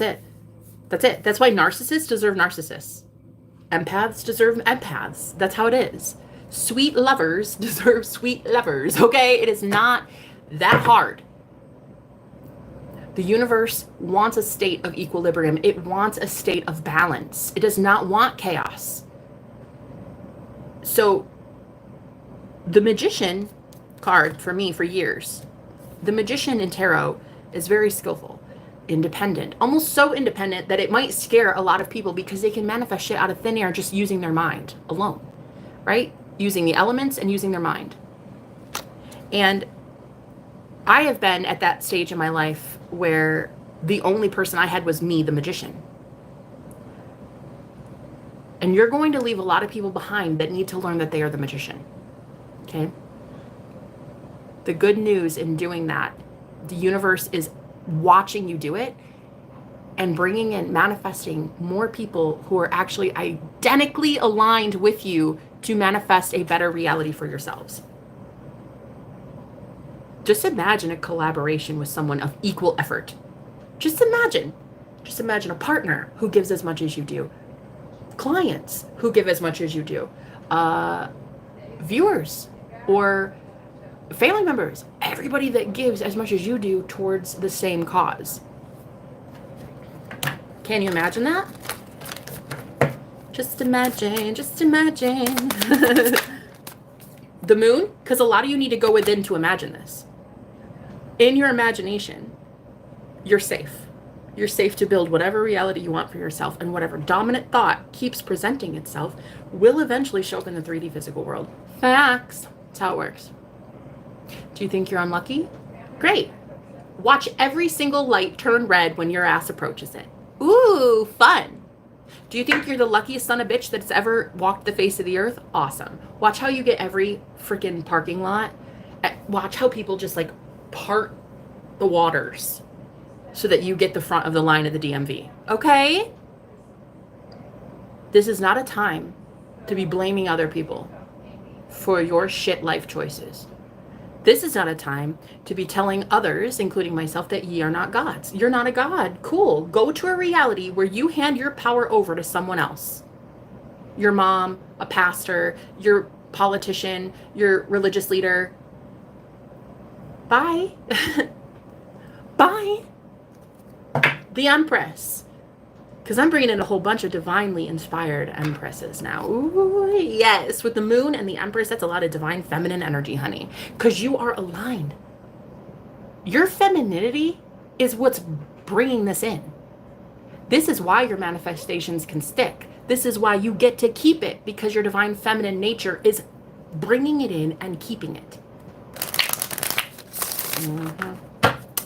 S1: it. That's why narcissists deserve narcissists. Empaths deserve empaths. That's how it is. Sweet lovers deserve sweet lovers, okay? It is not that hard. The universe wants a state of equilibrium. It wants a state of balance. It does not want chaos. So the Magician card for me for years, the Magician in tarot is very skillful, independent, almost so independent that it might scare a lot of people because they can manifest shit out of thin air just using their mind alone, right? Using the elements and using their mind. And I have been at that stage in my life where the only person I had was me, the magician. And you're going to leave a lot of people behind that need to learn that they are the magician. Okay? The good news in doing that, the universe is watching you do it and bringing in, manifesting more people who are actually identically aligned with you to manifest a better reality for yourselves. Just imagine a collaboration with someone of equal effort. Just imagine a partner who gives as much as you do. Clients who give as much as you do. Viewers or family members. Everybody that gives as much as you do towards the same cause. Can you imagine that? Just imagine, just imagine. The moon, because a lot of you need to go within to imagine this. In your imagination, you're safe. You're safe to build whatever reality you want for yourself, and whatever dominant thought keeps presenting itself will eventually show up in the 3D physical world. Facts. That's how it works. Do you think you're unlucky? Great. Watch every single light turn red when your ass approaches it. Ooh, fun. Do you think you're the luckiest son of a bitch that's ever walked the face of the earth? Awesome. Watch how you get every freaking parking lot. Watch how people just like part the waters so that you get the front of the line of the DMV. Okay? This is not a time to be blaming other people for your shit life choices. This is not a time to be telling others, including myself, that ye are not gods. You're not a god. Cool. Go to a reality where you hand your power over to someone else. Your mom, a pastor, your politician, your religious leader. Bye. Bye. The Empress. Because I'm bringing in a whole bunch of divinely inspired Empresses now. Ooh, yes. With the moon and the Empress, that's a lot of divine feminine energy, honey. Because you are aligned. Your femininity is what's bringing this in. This is why your manifestations can stick. This is why you get to keep it. Because your divine feminine nature is bringing it in and keeping it. Mm-hmm.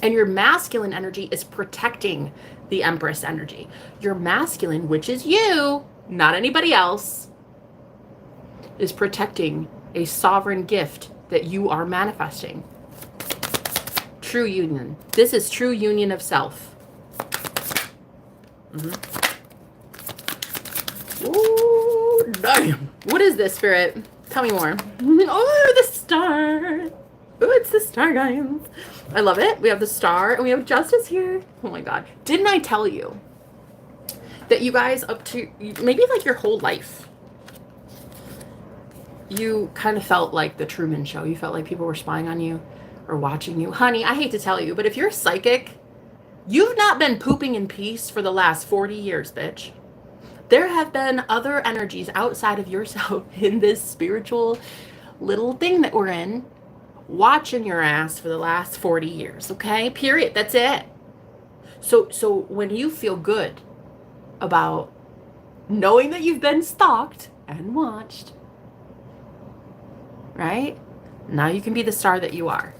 S1: And your masculine energy is protecting the Empress energy. Your masculine, which is you, not anybody else, is protecting a sovereign gift that you are manifesting. True union. This is true union of self. Mm-hmm. Ooh, damn. What is this, Spirit? Tell me more. Oh, the star. Oh, it's the star, guys. I love it. We have the star and we have justice here. Oh my God. Didn't I tell you that you guys up to maybe like your whole life, you kind of felt like the Truman Show. You felt like people were spying on you or watching you. Honey, I hate to tell you, but if you're psychic, you've not been pooping in peace for the last 40 years, bitch. There have been other energies outside of yourself in this spiritual little thing that we're in, watching your ass for the last 40 years, okay? Period. That's it. So when you feel good about knowing that you've been stalked and watched, right? Now you can be the star that you are.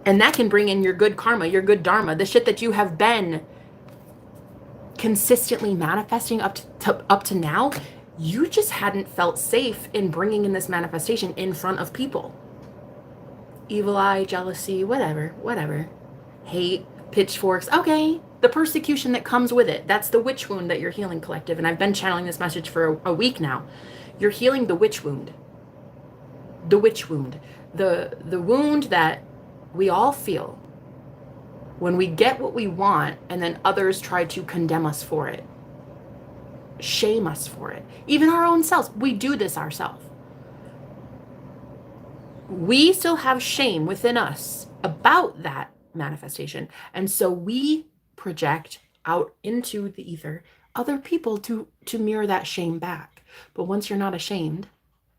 S1: And that can bring in your good karma, your good dharma, the shit that you have been consistently manifesting up to now. You just hadn't felt safe in bringing in this manifestation in front of people. Evil eye, jealousy, whatever. Hate, pitchforks. Okay. The persecution that comes with it. That's the witch wound that you're healing, collective. And I've been channeling this message for a week now. You're healing the witch wound. The witch wound. The wound that we all feel when we get what we want and then others try to condemn us for it. Shame us for it. Even our own selves. We do this ourselves. We still have shame within us about that manifestation. And so we project out into the ether other people to mirror that shame back. But once you're not ashamed,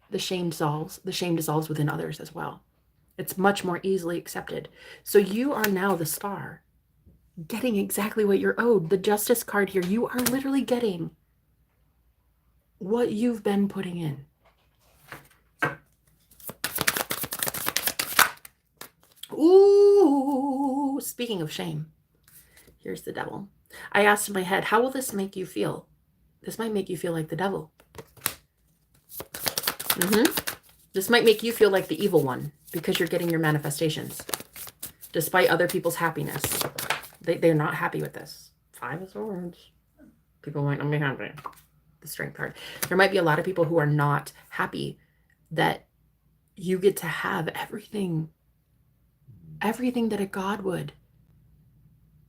S1: the shame dissolves. The shame dissolves within others as well. It's much more easily accepted. So you are now the star, getting exactly what you're owed. The justice card here, you are literally getting what you've been putting in. Ooh, speaking of shame, Here's the devil. I asked in my head, how will this make you feel? This might make you feel like the devil. This might make you feel like the evil one because you're getting your manifestations. Despite other people's happiness. They're not happy with this. 5 of Swords. People might not be happy. The Strength card. There might be a lot of people who are not happy that you get to have everything that a God would.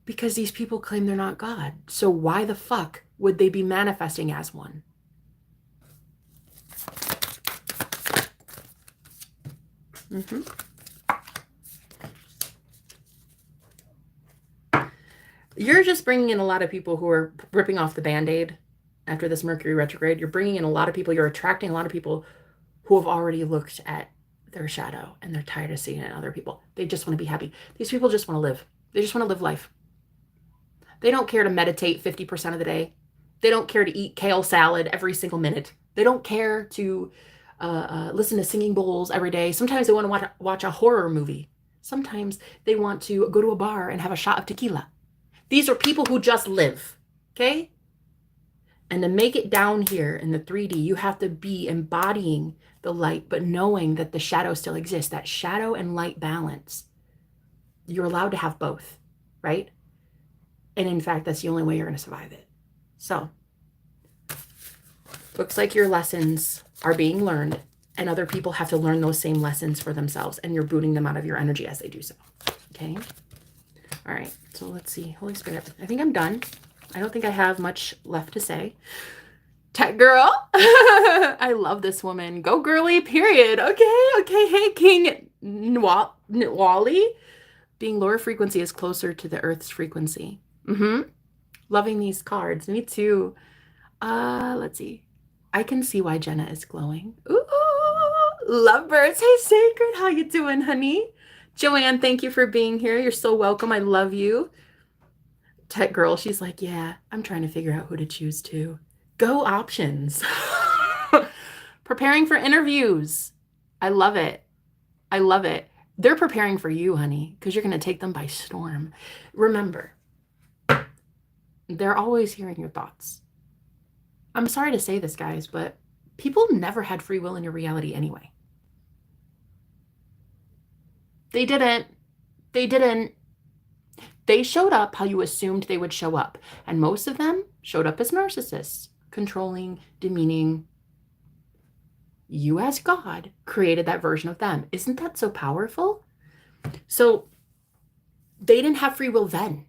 S1: Because these people claim they're not God. So why the fuck would they be manifesting as one? You're just bringing in a lot of people who are ripping off the Band-Aid after this Mercury retrograde. You're bringing in a lot of people. You're attracting a lot of people who have already looked at their shadow and they're tired of seeing it in other people. They just want to be happy. These people just want to live. They just want to live life. They don't care to meditate 50% of the day. They don't care to eat kale salad every single minute. They don't care to listen to singing bowls every day. Sometimes they want to watch a horror movie. Sometimes they want to go to a bar and have a shot of tequila. These are people who just live, okay? And to make it down here in the 3D, you have to be embodying the light, but knowing that the shadow still exists, that shadow and light balance. You're allowed to have both, right? And in fact, that's the only way you're going to survive it. So, looks like your lessons are being learned and other people have to learn those same lessons for themselves and you're booting them out of your energy as they do so. Okay? All right. So let's see. Holy Spirit. I think I'm done. I don't think I have much left to say. Tech girl. I love this woman. Go girly, period. Okay. Hey, King Nwali. Being lower frequency is closer to the Earth's frequency. Loving these cards. Me too. Let's see. I can see why Jenna is glowing. Ooh, lovebirds. Hey, Sacred. How you doing, honey? Joanne, thank you for being here. You're so welcome. I love you. Tech girl, she's like, yeah, I'm trying to figure out who to choose to. Go options. Preparing for interviews. I love it. I love it. They're preparing for you, honey, because you're going to take them by storm. Remember, they're always hearing your thoughts. I'm sorry to say this, guys, but people never had free will in your reality anyway. They didn't. They showed up how you assumed they would show up. And most of them showed up as narcissists, controlling, demeaning. You as God created that version of them. Isn't that so powerful? So they didn't have free will then.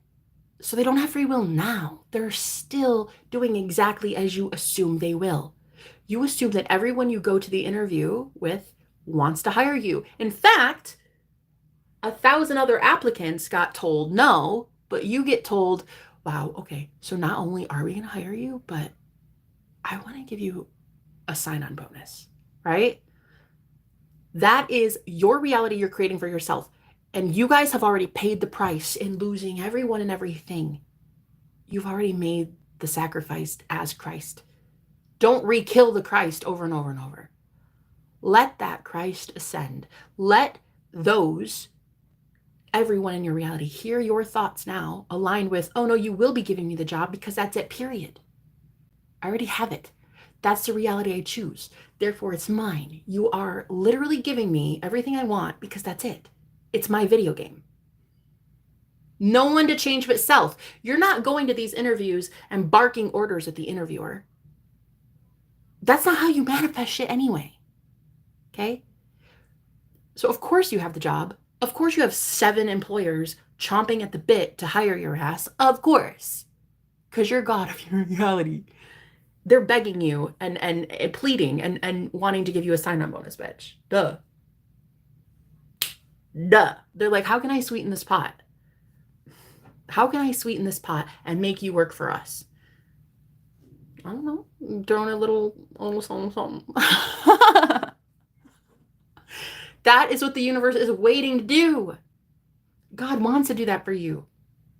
S1: So they don't have free will now. They're still doing exactly as you assume they will. You assume that everyone you go to the interview with wants to hire you. In fact, 1,000 other applicants got told no, but you get told, wow, okay, so not only are we going to hire you, but I want to give you a sign-on bonus, right? That is your reality you're creating for yourself. And you guys have already paid the price in losing everyone and everything. You've already made the sacrifice as Christ. Don't re-kill the Christ over and over and over. Let that Christ ascend. Let everyone in your reality, hear your thoughts now aligned with, oh no, you will be giving me the job because that's it, period. I already have it. That's the reality I choose. Therefore, it's mine. You are literally giving me everything I want because that's it. It's my video game. No one to change but self. You're not going to these interviews and barking orders at the interviewer. That's not how you manifest shit anyway. Okay? So of course you have the job. Of course you have 7 employers chomping at the bit to hire your ass. Of course. Because you're God of your reality. They're begging you and pleading and wanting to give you a sign-on bonus, bitch. Duh. They're like, how can I sweeten this pot? How can I sweeten this pot and make you work for us? I don't know. Throwing a little something. That is what the universe is waiting to do. God wants to do that for you.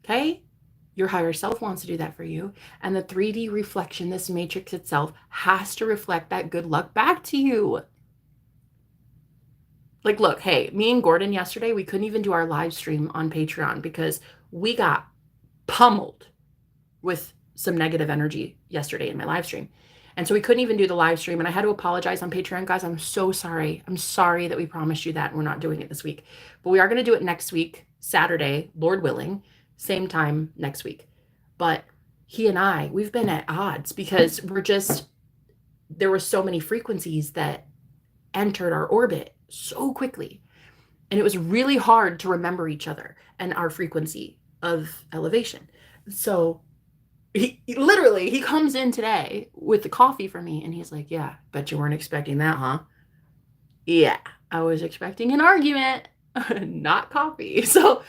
S1: Okay? Your higher self wants to do that for you. And the 3D reflection, this matrix itself, has to reflect that good luck back to you. Like, look, hey, me and Gordon yesterday, we couldn't even do our live stream on Patreon because we got pummeled with some negative energy yesterday in my live stream. And so we couldn't even do the live stream. And I had to apologize on Patreon, guys. I'm so sorry. I'm sorry that we promised you that and we're not doing it this week. But we are going to do it next week, Saturday, Lord willing, same time next week. But he and I, we've been at odds because there were so many frequencies that entered our orbit so quickly. And it was really hard to remember each other and our frequency of elevation. So he comes in today with the coffee for me and he's like, yeah, bet you weren't expecting that, huh? Yeah, I was expecting an argument, not coffee. So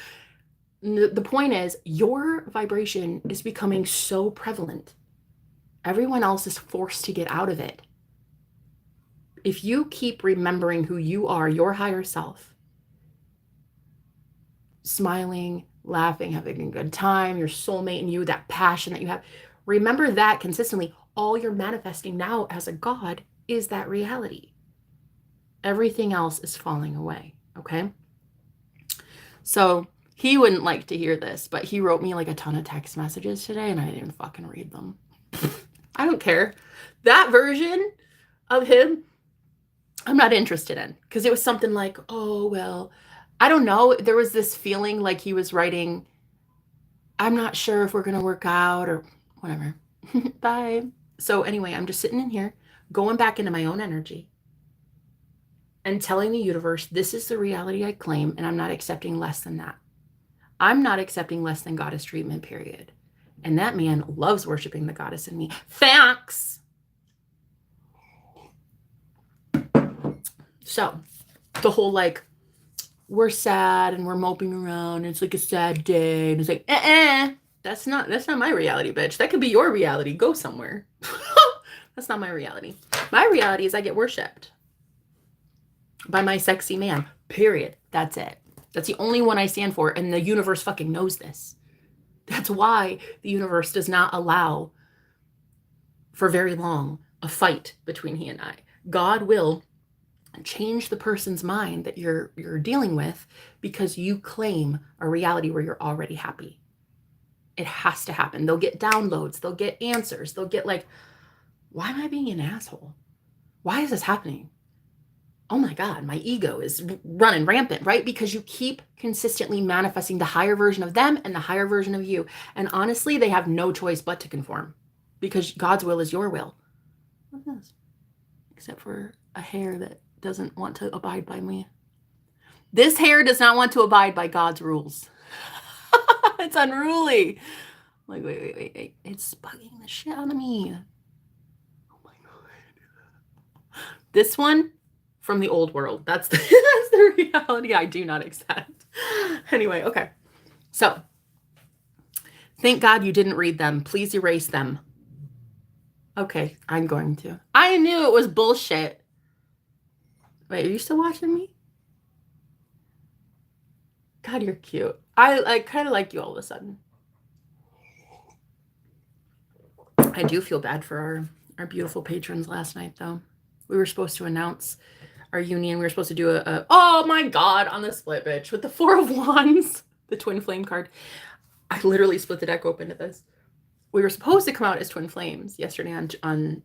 S1: the point is, your vibration is becoming so prevalent. Everyone else is forced to get out of it. If you keep remembering who you are, your higher self, smiling, laughing, having a good time, your soulmate and you, that passion that you have, remember that consistently. All you're manifesting now as a God is that reality. Everything else is falling away, okay? So he wouldn't like to hear this, but he wrote me like a ton of text messages today and I didn't even fucking read them. I don't care. That version of him, I'm not interested in, because it was something like, oh, well, I don't know. There was this feeling like he was writing, I'm not sure if we're going to work out or whatever. Bye. So anyway, I'm just sitting in here, going back into my own energy and telling the universe, this is the reality I claim, and I'm not accepting less than that. I'm not accepting less than goddess treatment, period. And that man loves worshiping the goddess in me. Thanks. So the whole like, we're sad and we're moping around. And it's like a sad day. And it's like, that's not my reality, bitch. That could be your reality. Go somewhere. That's not my reality. My reality is I get worshipped by my sexy man, period. That's it. That's the only one I stand for. And the universe fucking knows this. That's why the universe does not allow for very long a fight between he and I. God will change the person's mind that you're dealing with because you claim a reality where you're already happy. It has to happen. They'll get downloads. They'll get answers. They'll get like, why am I being an asshole? Why is this happening? Oh my God, my ego is running rampant, right? Because you keep consistently manifesting the higher version of them and the higher version of you. And honestly, they have no choice but to conform because God's will is your will. What's this? Except for a hair that doesn't want to abide by me. This hair does not want to abide by God's rules. It's unruly. Like, wait. It's bugging the shit out of me. Oh my God. This one from the old world. That's the reality I do not accept. Anyway, okay. So, thank God you didn't read them. Please erase them. Okay, I'm going to. I knew it was bullshit. Wait, are you still watching me? God, you're cute. I kind of like you all of a sudden. I do feel bad for our beautiful patrons last night, though. We were supposed to announce our union. We were supposed to do a oh my God, on the split, bitch, with the 4 of Wands, the twin flame card. I literally split the deck open to this. We were supposed to come out as twin flames yesterday on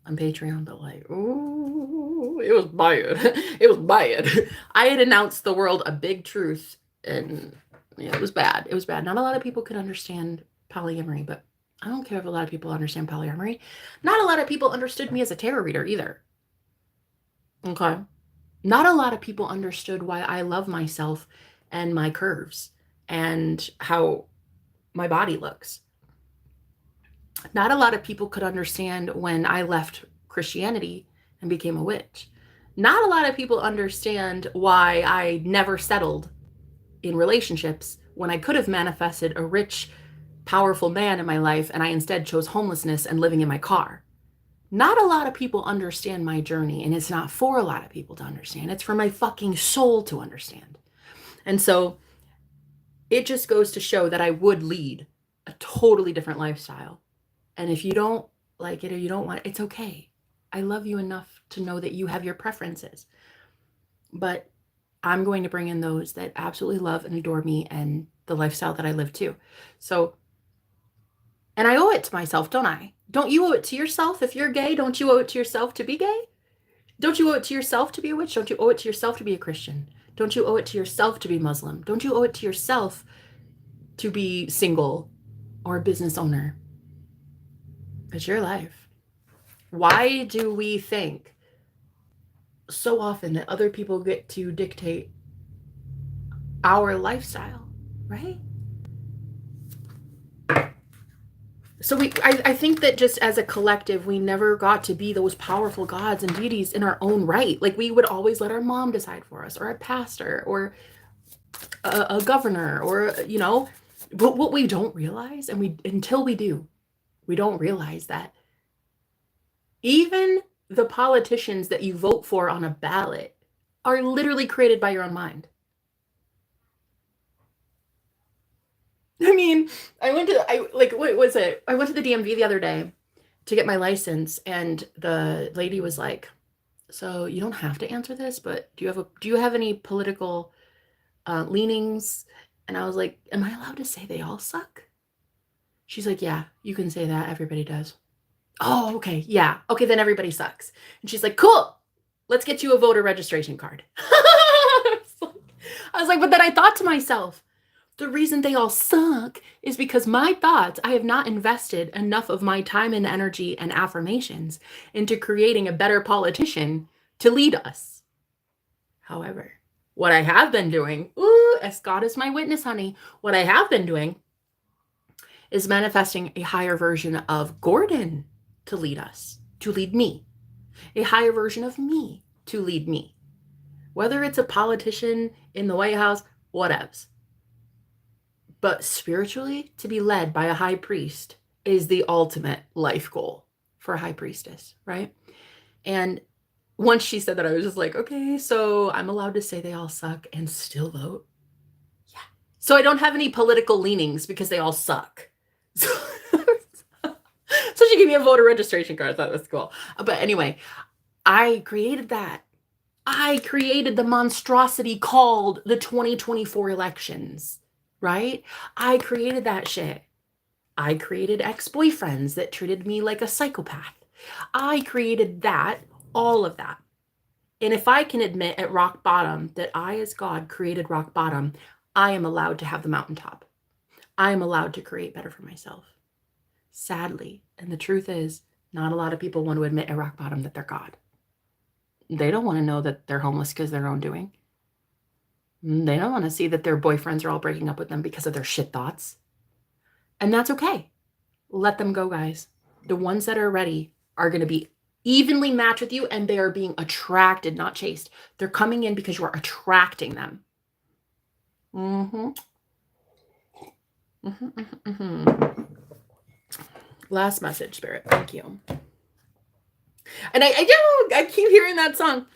S1: Patreon, but like, ooh, it was bad. It was bad. I had announced the world a big truth, and yeah, it was bad. It was bad. Not a lot of people could understand polyamory, but I don't care if a lot of people understand polyamory. Not a lot of people understood me as a tarot reader either. Okay. Not a lot of people understood why I love myself and my curves and how my body looks. Not a lot of people could understand when I left Christianity and became a witch. Not a lot of people understand why I never settled in relationships when I could have manifested a rich, powerful man in my life and I instead chose homelessness and living in my car. Not a lot of people understand my journey, and it's not for a lot of people to understand. It's for my fucking soul to understand. And so it just goes to show that I would lead a totally different lifestyle. And if you don't like it or you don't want it, it's okay. I love you enough to know that you have your preferences. But I'm going to bring in those that absolutely love and adore me and the lifestyle that I live too. So, and I owe it to myself, don't I? Don't you owe it to yourself? If you're gay, don't you owe it to yourself to be gay? Don't you owe it to yourself to be a witch? Don't you owe it to yourself to be a Christian? Don't you owe it to yourself to be Muslim? Don't you owe it to yourself to be single or a business owner? It's your life. Why do we think so often that other people get to dictate our lifestyle, right? So I think that just as a collective, we never got to be those powerful gods and deities in our own right. Like we would always let our mom decide for us, or a pastor, or a governor, or, you know, but what we don't realize, and until we do, we don't realize that even the politicians that you vote for on a ballot are literally created by your own mind. I mean, what was it? I went to the DMV the other day to get my license, and the lady was like, so you don't have to answer this, but do you have any political leanings? And I was like, am I allowed to say they all suck? She's like, yeah, you can say that. Everybody does. Oh, okay. Yeah. Okay, then everybody sucks. And she's like, cool. Let's get you a voter registration card. I was like, but then I thought to myself, the reason they all suck is because my thoughts, I have not invested enough of my time and energy and affirmations into creating a better politician to lead us. However, what I have been doing, as God is my witness, honey, what I have been doing is manifesting a higher version of Gordon to lead us, to lead me, a higher version of me to lead me. Whether it's a politician in the White House, whatevs. But spiritually, to be led by a high priest is the ultimate life goal for a high priestess, right? And once she said that, I was just like, okay, so I'm allowed to say they all suck and still vote? Yeah. So I don't have any political leanings because they all suck. So she gave me a voter registration card. I thought it was cool. But anyway, I created that. I created the monstrosity called the 2024 elections. Right? I created that shit. I created ex-boyfriends that treated me like a psychopath. I created that, all of that. And if I can admit at rock bottom that I, as God, created rock bottom, I am allowed to have the mountaintop. I am allowed to create better for myself. Sadly, and the truth is, not a lot of people want to admit at rock bottom that they're God. They don't want to know that they're homeless because of their own doing. They don't want to see that their boyfriends are all breaking up with them because of their shit thoughts. And that's okay. Let them go, guys. The ones that are ready are going to be evenly matched with you, and they are being attracted, not chased. They're coming in because you are attracting them. Last message, Spirit. Thank you. And I keep hearing that song.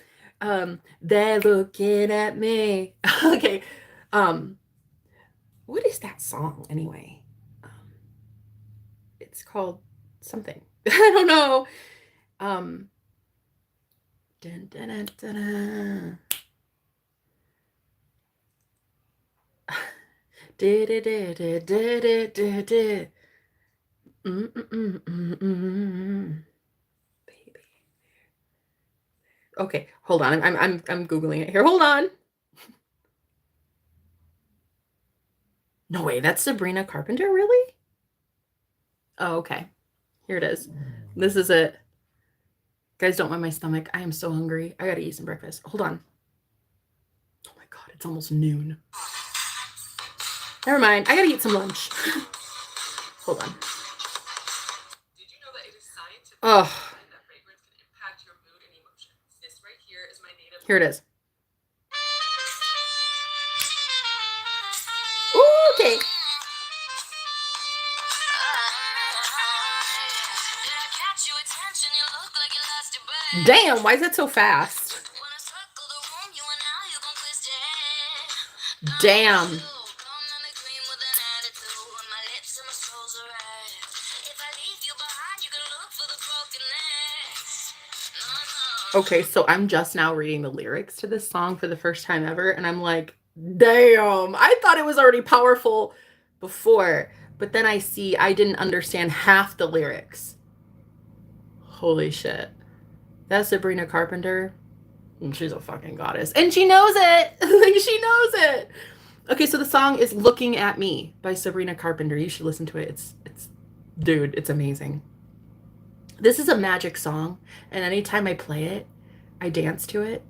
S1: They're looking at me. Okay. What is that song anyway? It's called something. I don't know. Dun, dun, dun, dun, dun. Okay, hold on. I'm Googling it here. Hold on. No way, that's Sabrina Carpenter, really? Oh, okay. Here it is. This is it. Guys, don't mind my stomach. I am so hungry. I gotta eat some breakfast. Hold on. Oh my God, it's almost noon. Never mind. I gotta eat some lunch. Hold on. Did you know that it is scientific that fragrance can impact your mood and emotions? This right here is my native. Here it is. Ooh, okay. Damn, why is it so fast? Damn. Okay, so I'm just now reading the lyrics to this song for the first time ever, and I'm like, Damn. I thought it was already powerful before, but then I see I didn't understand half the lyrics. Holy shit. That's Sabrina Carpenter. And she's a fucking goddess. And she knows it. Like, she knows it. Okay, so the song is Looking at Me by Sabrina Carpenter. You should listen to it. Dude, it's amazing. This is a magic song, and anytime I play it, I dance to it.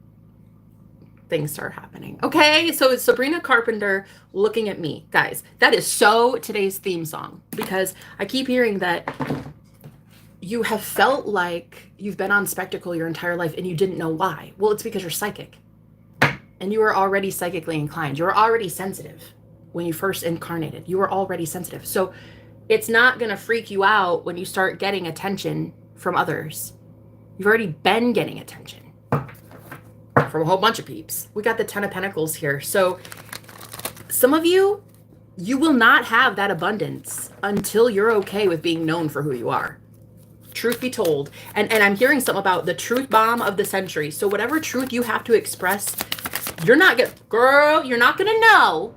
S1: Things start happening. Okay, so it's Sabrina Carpenter, Looking at Me. Guys, that is so today's theme song, because I keep hearing that you have felt like you've been on spectacle your entire life and you didn't know why. Well, it's because you're psychic. And you were already psychically inclined. You were already sensitive when you first incarnated. You were already sensitive. So it's not going to freak you out when you start getting attention from others. You've already been getting attention from a whole bunch of peeps. We got the 10 of Pentacles here. So some of you, you will not have that abundance until you're okay with being known for who you are. Truth be told. And I'm hearing something about the truth bomb of the century. So whatever truth you have to express, you're not gonna, girl, you're not gonna know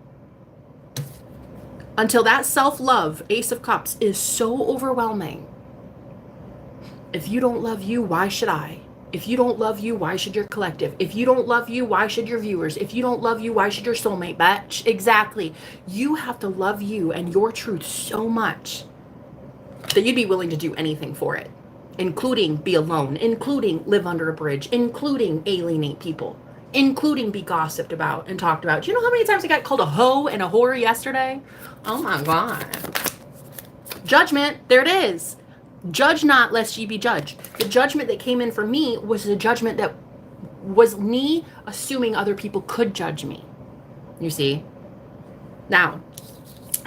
S1: until that self-love, Ace of Cups, is so overwhelming. If you don't love you, why should I? If you don't love you, why should your collective? If you don't love you, why should your viewers? If you don't love you, why should your soulmate, bitch? Exactly. You have to love you and your truth so much that you'd be willing to do anything for it, including be alone, including live under a bridge, including alienate people, including be gossiped about and talked about. Do you know how many times I got called a hoe and a whore yesterday? Oh my God. Judgment, there it is. Judge not lest ye be judged. The judgment that came in for me was the judgment that was me assuming other people could judge me. You see? Now,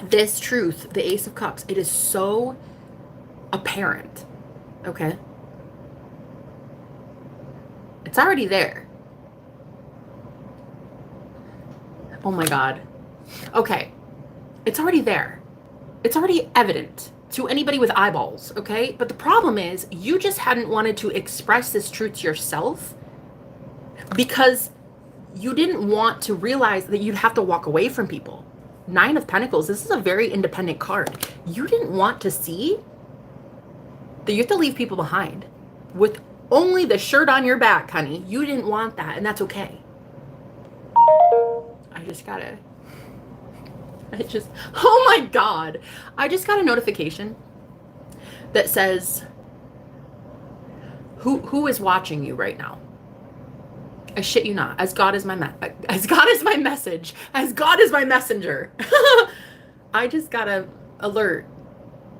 S1: this truth, the Ace of Cups, it is so apparent. Okay? It's already there. Oh my God. Okay. It's already there. It's already evident to anybody with eyeballs, okay? But the problem is you just hadn't wanted to express this truth to yourself because you didn't want to realize that you'd have to walk away from people. 9 of Pentacles, this is a very independent card. You didn't want to see that you have to leave people behind with only the shirt on your back, honey. You didn't want that, and that's okay. Oh my God. I just got a notification that says, who is watching you right now? I shit you not. As God is my message. As God is my messenger. I just got a alert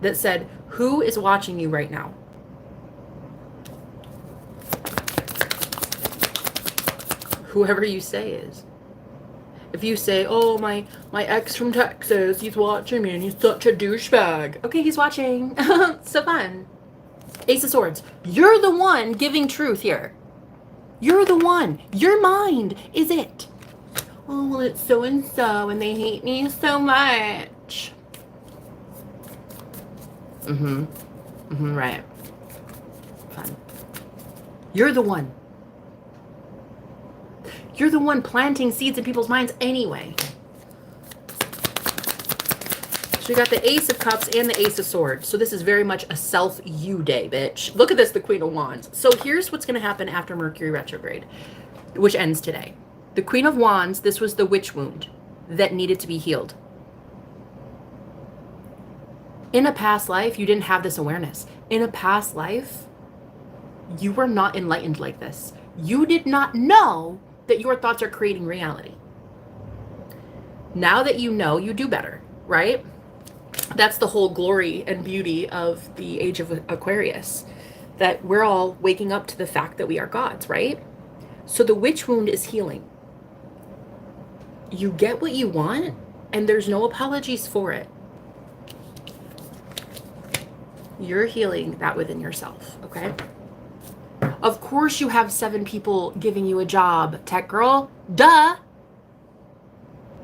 S1: that said, who is watching you right now? Whoever you say is. If you say, oh, my ex from Texas, he's watching me and he's such a douchebag. Okay, he's watching. So fun. Ace of Swords. You're the one giving truth here. You're the one. Your mind is it. Oh, well, it's so-and-so and they hate me so much. Right. Fun. You're the one. You're the one planting seeds in people's minds anyway. So we got the Ace of Cups and the Ace of Swords. So this is very much a self-you day, bitch. Look at this, the Queen of Wands. So here's what's going to happen after Mercury retrograde, which ends today. The Queen of Wands, this was the witch wound that needed to be healed. In a past life, you didn't have this awareness. In a past life, you were not enlightened like this. You did not know that your thoughts are creating reality. Now that you know, you do better, right? That's the whole glory and beauty of the age of Aquarius, that we're all waking up to the fact that we are gods, right? So the witch wound is healing. You get what you want, and there's no apologies for it. You're healing that within yourself, okay? Of course you have 7 people giving you a job, tech girl. Duh.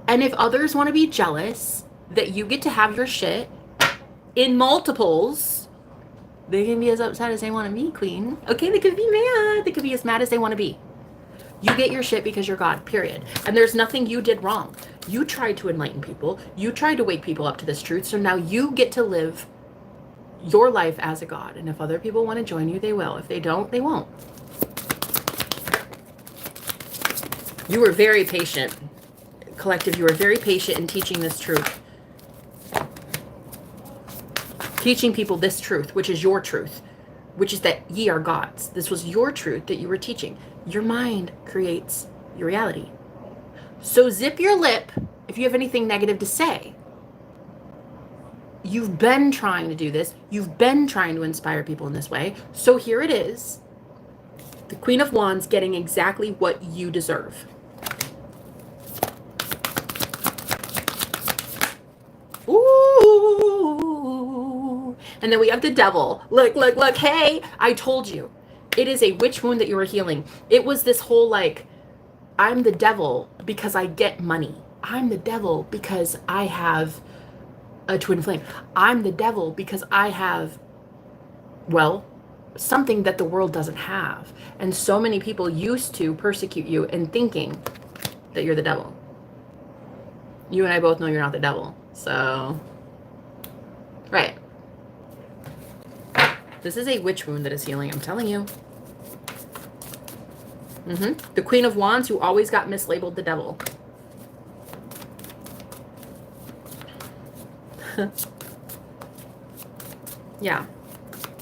S1: And if others want to be jealous that you get to have your shit in multiples, they can be as upset as they want to be, queen. Okay, they could be mad. They could be as mad as they want to be. You get your shit because you're God, period. And there's nothing you did wrong. You tried to enlighten people. You tried to wake people up to this truth. So now you get to live your life as a God. And if other people want to join you, they will. If they don't, they won't. You were very patient, collective. You were very patient in teaching this truth. Teaching people this truth, which is your truth, which is that ye are gods. This was your truth that you were teaching. Your mind creates your reality. So zip your lip if you have anything negative to say. You've been trying to do this. You've been trying to inspire people in this way. So here it is. The Queen of Wands getting exactly what you deserve. Ooh. And then we have the Devil. Look, look, look. Hey, I told you. It is a witch wound that you were healing. It was this whole like, I'm the devil because I get money. I'm the devil because I have a twin flame. I'm the devil because I have, well, something that the world doesn't have. And so many people used to persecute you in thinking that you're the devil. You and I both know you're not the devil. So, right. This is a witch wound that is healing, I'm telling you. The Queen of Wands who always got mislabeled the devil. Yeah.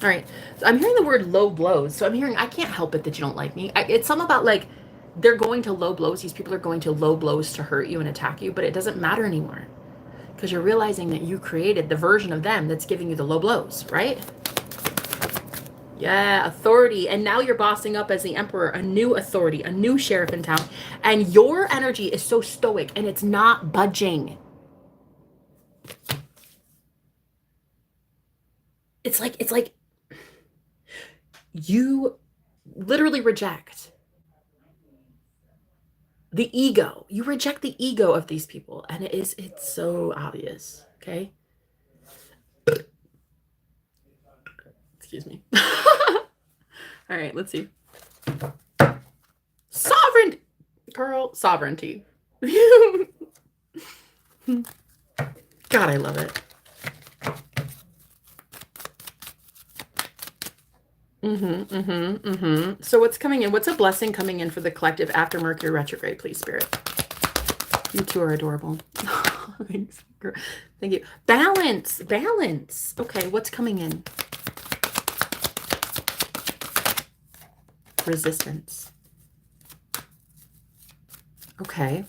S1: All right. So I'm hearing the word low blows. So I'm hearing, I can't help it that you don't like me. It's something about like, they're going to low blows. These people are going to low blows to hurt you and attack you, but it doesn't matter anymore. Because you're realizing that you created the version of them that's giving you the low blows, right? Yeah, authority. And now you're bossing up as the emperor, a new authority, a new sheriff in town. And your energy is so stoic and it's not budging. It's like you literally reject the ego. You reject the ego of these people. And it's so obvious. Okay. Excuse me. All right, let's see. Sovereignty. Girl, sovereignty. God, I love it. So what's coming in? What's a blessing coming in for the collective after Mercury retrograde, please, Spirit? You two are adorable. Thanks. Thank you. Balance. Balance. Okay, what's coming in? Resistance. Okay.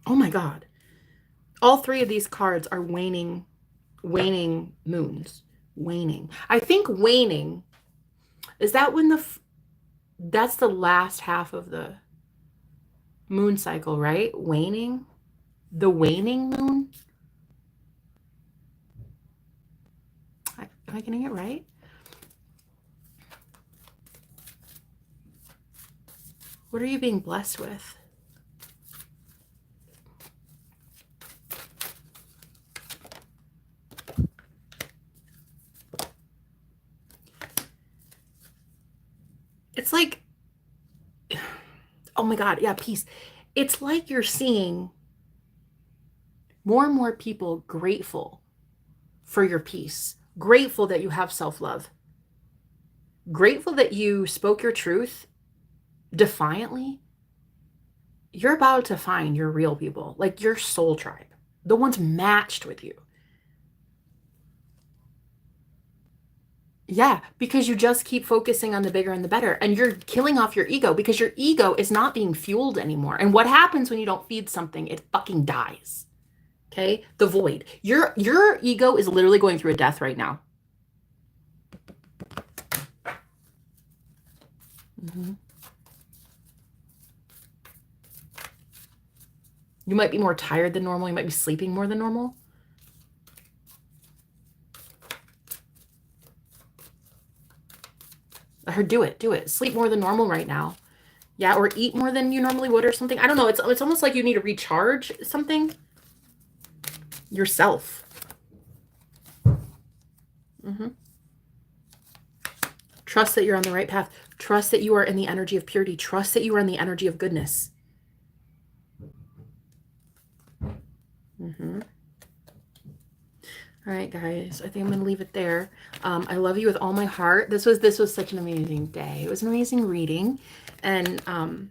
S1: Oh my God. All three of these cards are waning moons. Waning. I think waning, is that when that's the last half of the moon cycle, right? Waning? The waning moon? Am I getting it right? What are you being blessed with? It's like, oh my God, yeah, peace. It's like you're seeing more and more people grateful for your peace, grateful that you have self-love, grateful that you spoke your truth defiantly. You're about to find your real people, like your soul tribe, the ones matched with you. Yeah, because you just keep focusing on the bigger and the better, and you're killing off your ego because your ego is not being fueled anymore. And what happens when you don't feed something? It fucking dies. Okay? The void. Your ego is literally going through a death right now. You might be more tired than normal. You might be sleeping more than normal. I heard do it. Sleep more than normal right now. Yeah, or eat more than you normally would or something. I don't know. It's almost like you need to recharge something. Yourself. Trust that you're on the right path. Trust that you are in the energy of purity. Trust that you are in the energy of goodness. All right, guys, I think I'm going to leave it there. I love you with all my heart. This was such an amazing day. It was an amazing reading. And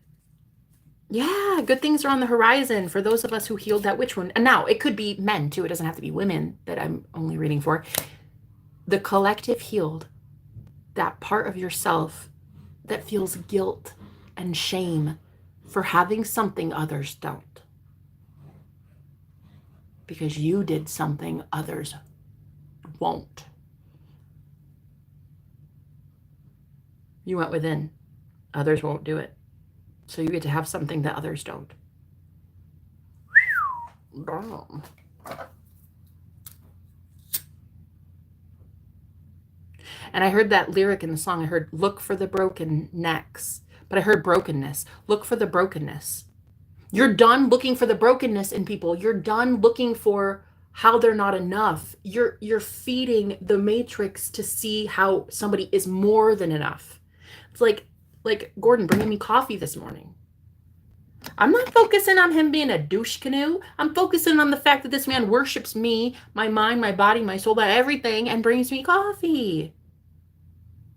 S1: yeah, good things are on the horizon for those of us who healed that witch wound. And now it could be men too. It doesn't have to be women that I'm only reading for. The collective healed that part of yourself that feels guilt and shame for having something others don't. Because you did something others won't. You went within. Others won't do it. So you get to have something that others don't. Damn. And I heard that lyric in the song. I heard, look for the broken necks. But I heard brokenness. Look for the brokenness. You're done looking for the brokenness in people. You're done looking for how they're not enough. You're feeding the matrix to see how somebody is more than enough. It's like Gordon bringing me coffee this morning. I'm not focusing on him being a douche canoe. I'm focusing on the fact that this man worships me, my mind, my body, my soul, everything, and brings me coffee.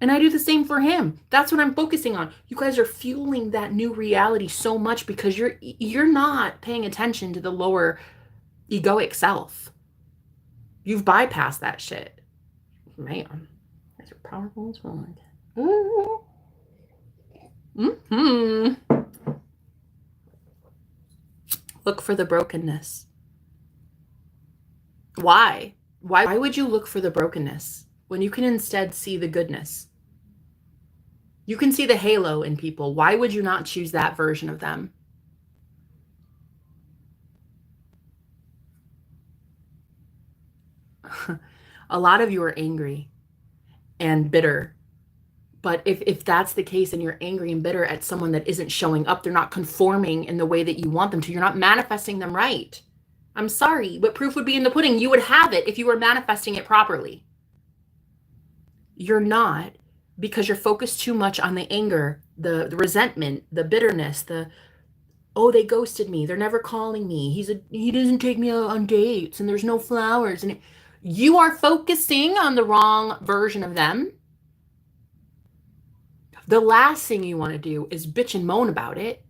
S1: And I do the same for him. That's what I'm focusing on. You guys are fueling that new reality so much because you're not paying attention to the lower egoic self. You've bypassed that shit. Man, these are powerful as well. Look for the brokenness. Why? Why would you look for the brokenness when you can instead see the goodness? You can see the halo in people. Why would you not choose that version of them? A lot of you are angry and bitter. But if that's the case and you're angry and bitter at someone that isn't showing up, they're not conforming in the way that you want them to, you're not manifesting them right. I'm sorry, but proof would be in the pudding. You would have it if you were manifesting it properly. You're not, because you're focused too much on the anger, the resentment, the bitterness, oh, they ghosted me. They're never calling me. He doesn't take me out on dates and there's no flowers. And you are focusing on the wrong version of them. The last thing you want to do is bitch and moan about it.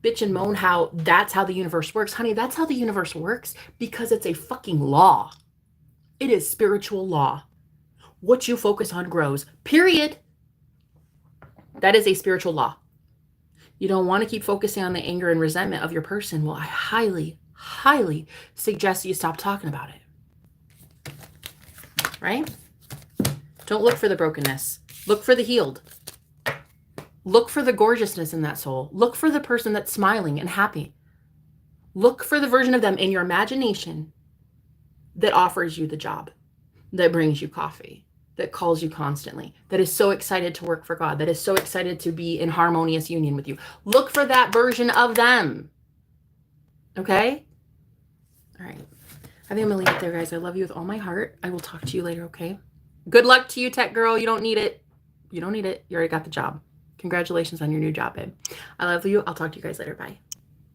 S1: Bitch and moan how that's how the universe works. Honey, that's how the universe works because it's a fucking law. It is spiritual law. What you focus on grows, period. That is a spiritual law. You don't want to keep focusing on the anger and resentment of your person. Well, I highly, highly suggest you stop talking about it. Right? Don't look for the brokenness. Look for the healed. Look for the gorgeousness in that soul. Look for the person that's smiling and happy. Look for the version of them in your imagination that offers you the job, that brings you coffee, that calls you constantly, that is so excited to work for God, that is so excited to be in harmonious union with you. Look for that version of them. Okay? All right. I think I'm going to leave it there, guys. I love you with all my heart. I will talk to you later, okay? Good luck to you, tech girl. You don't need it. You don't need it. You already got the job. Congratulations on your new job, babe. I love you. I'll talk to you guys later. Bye.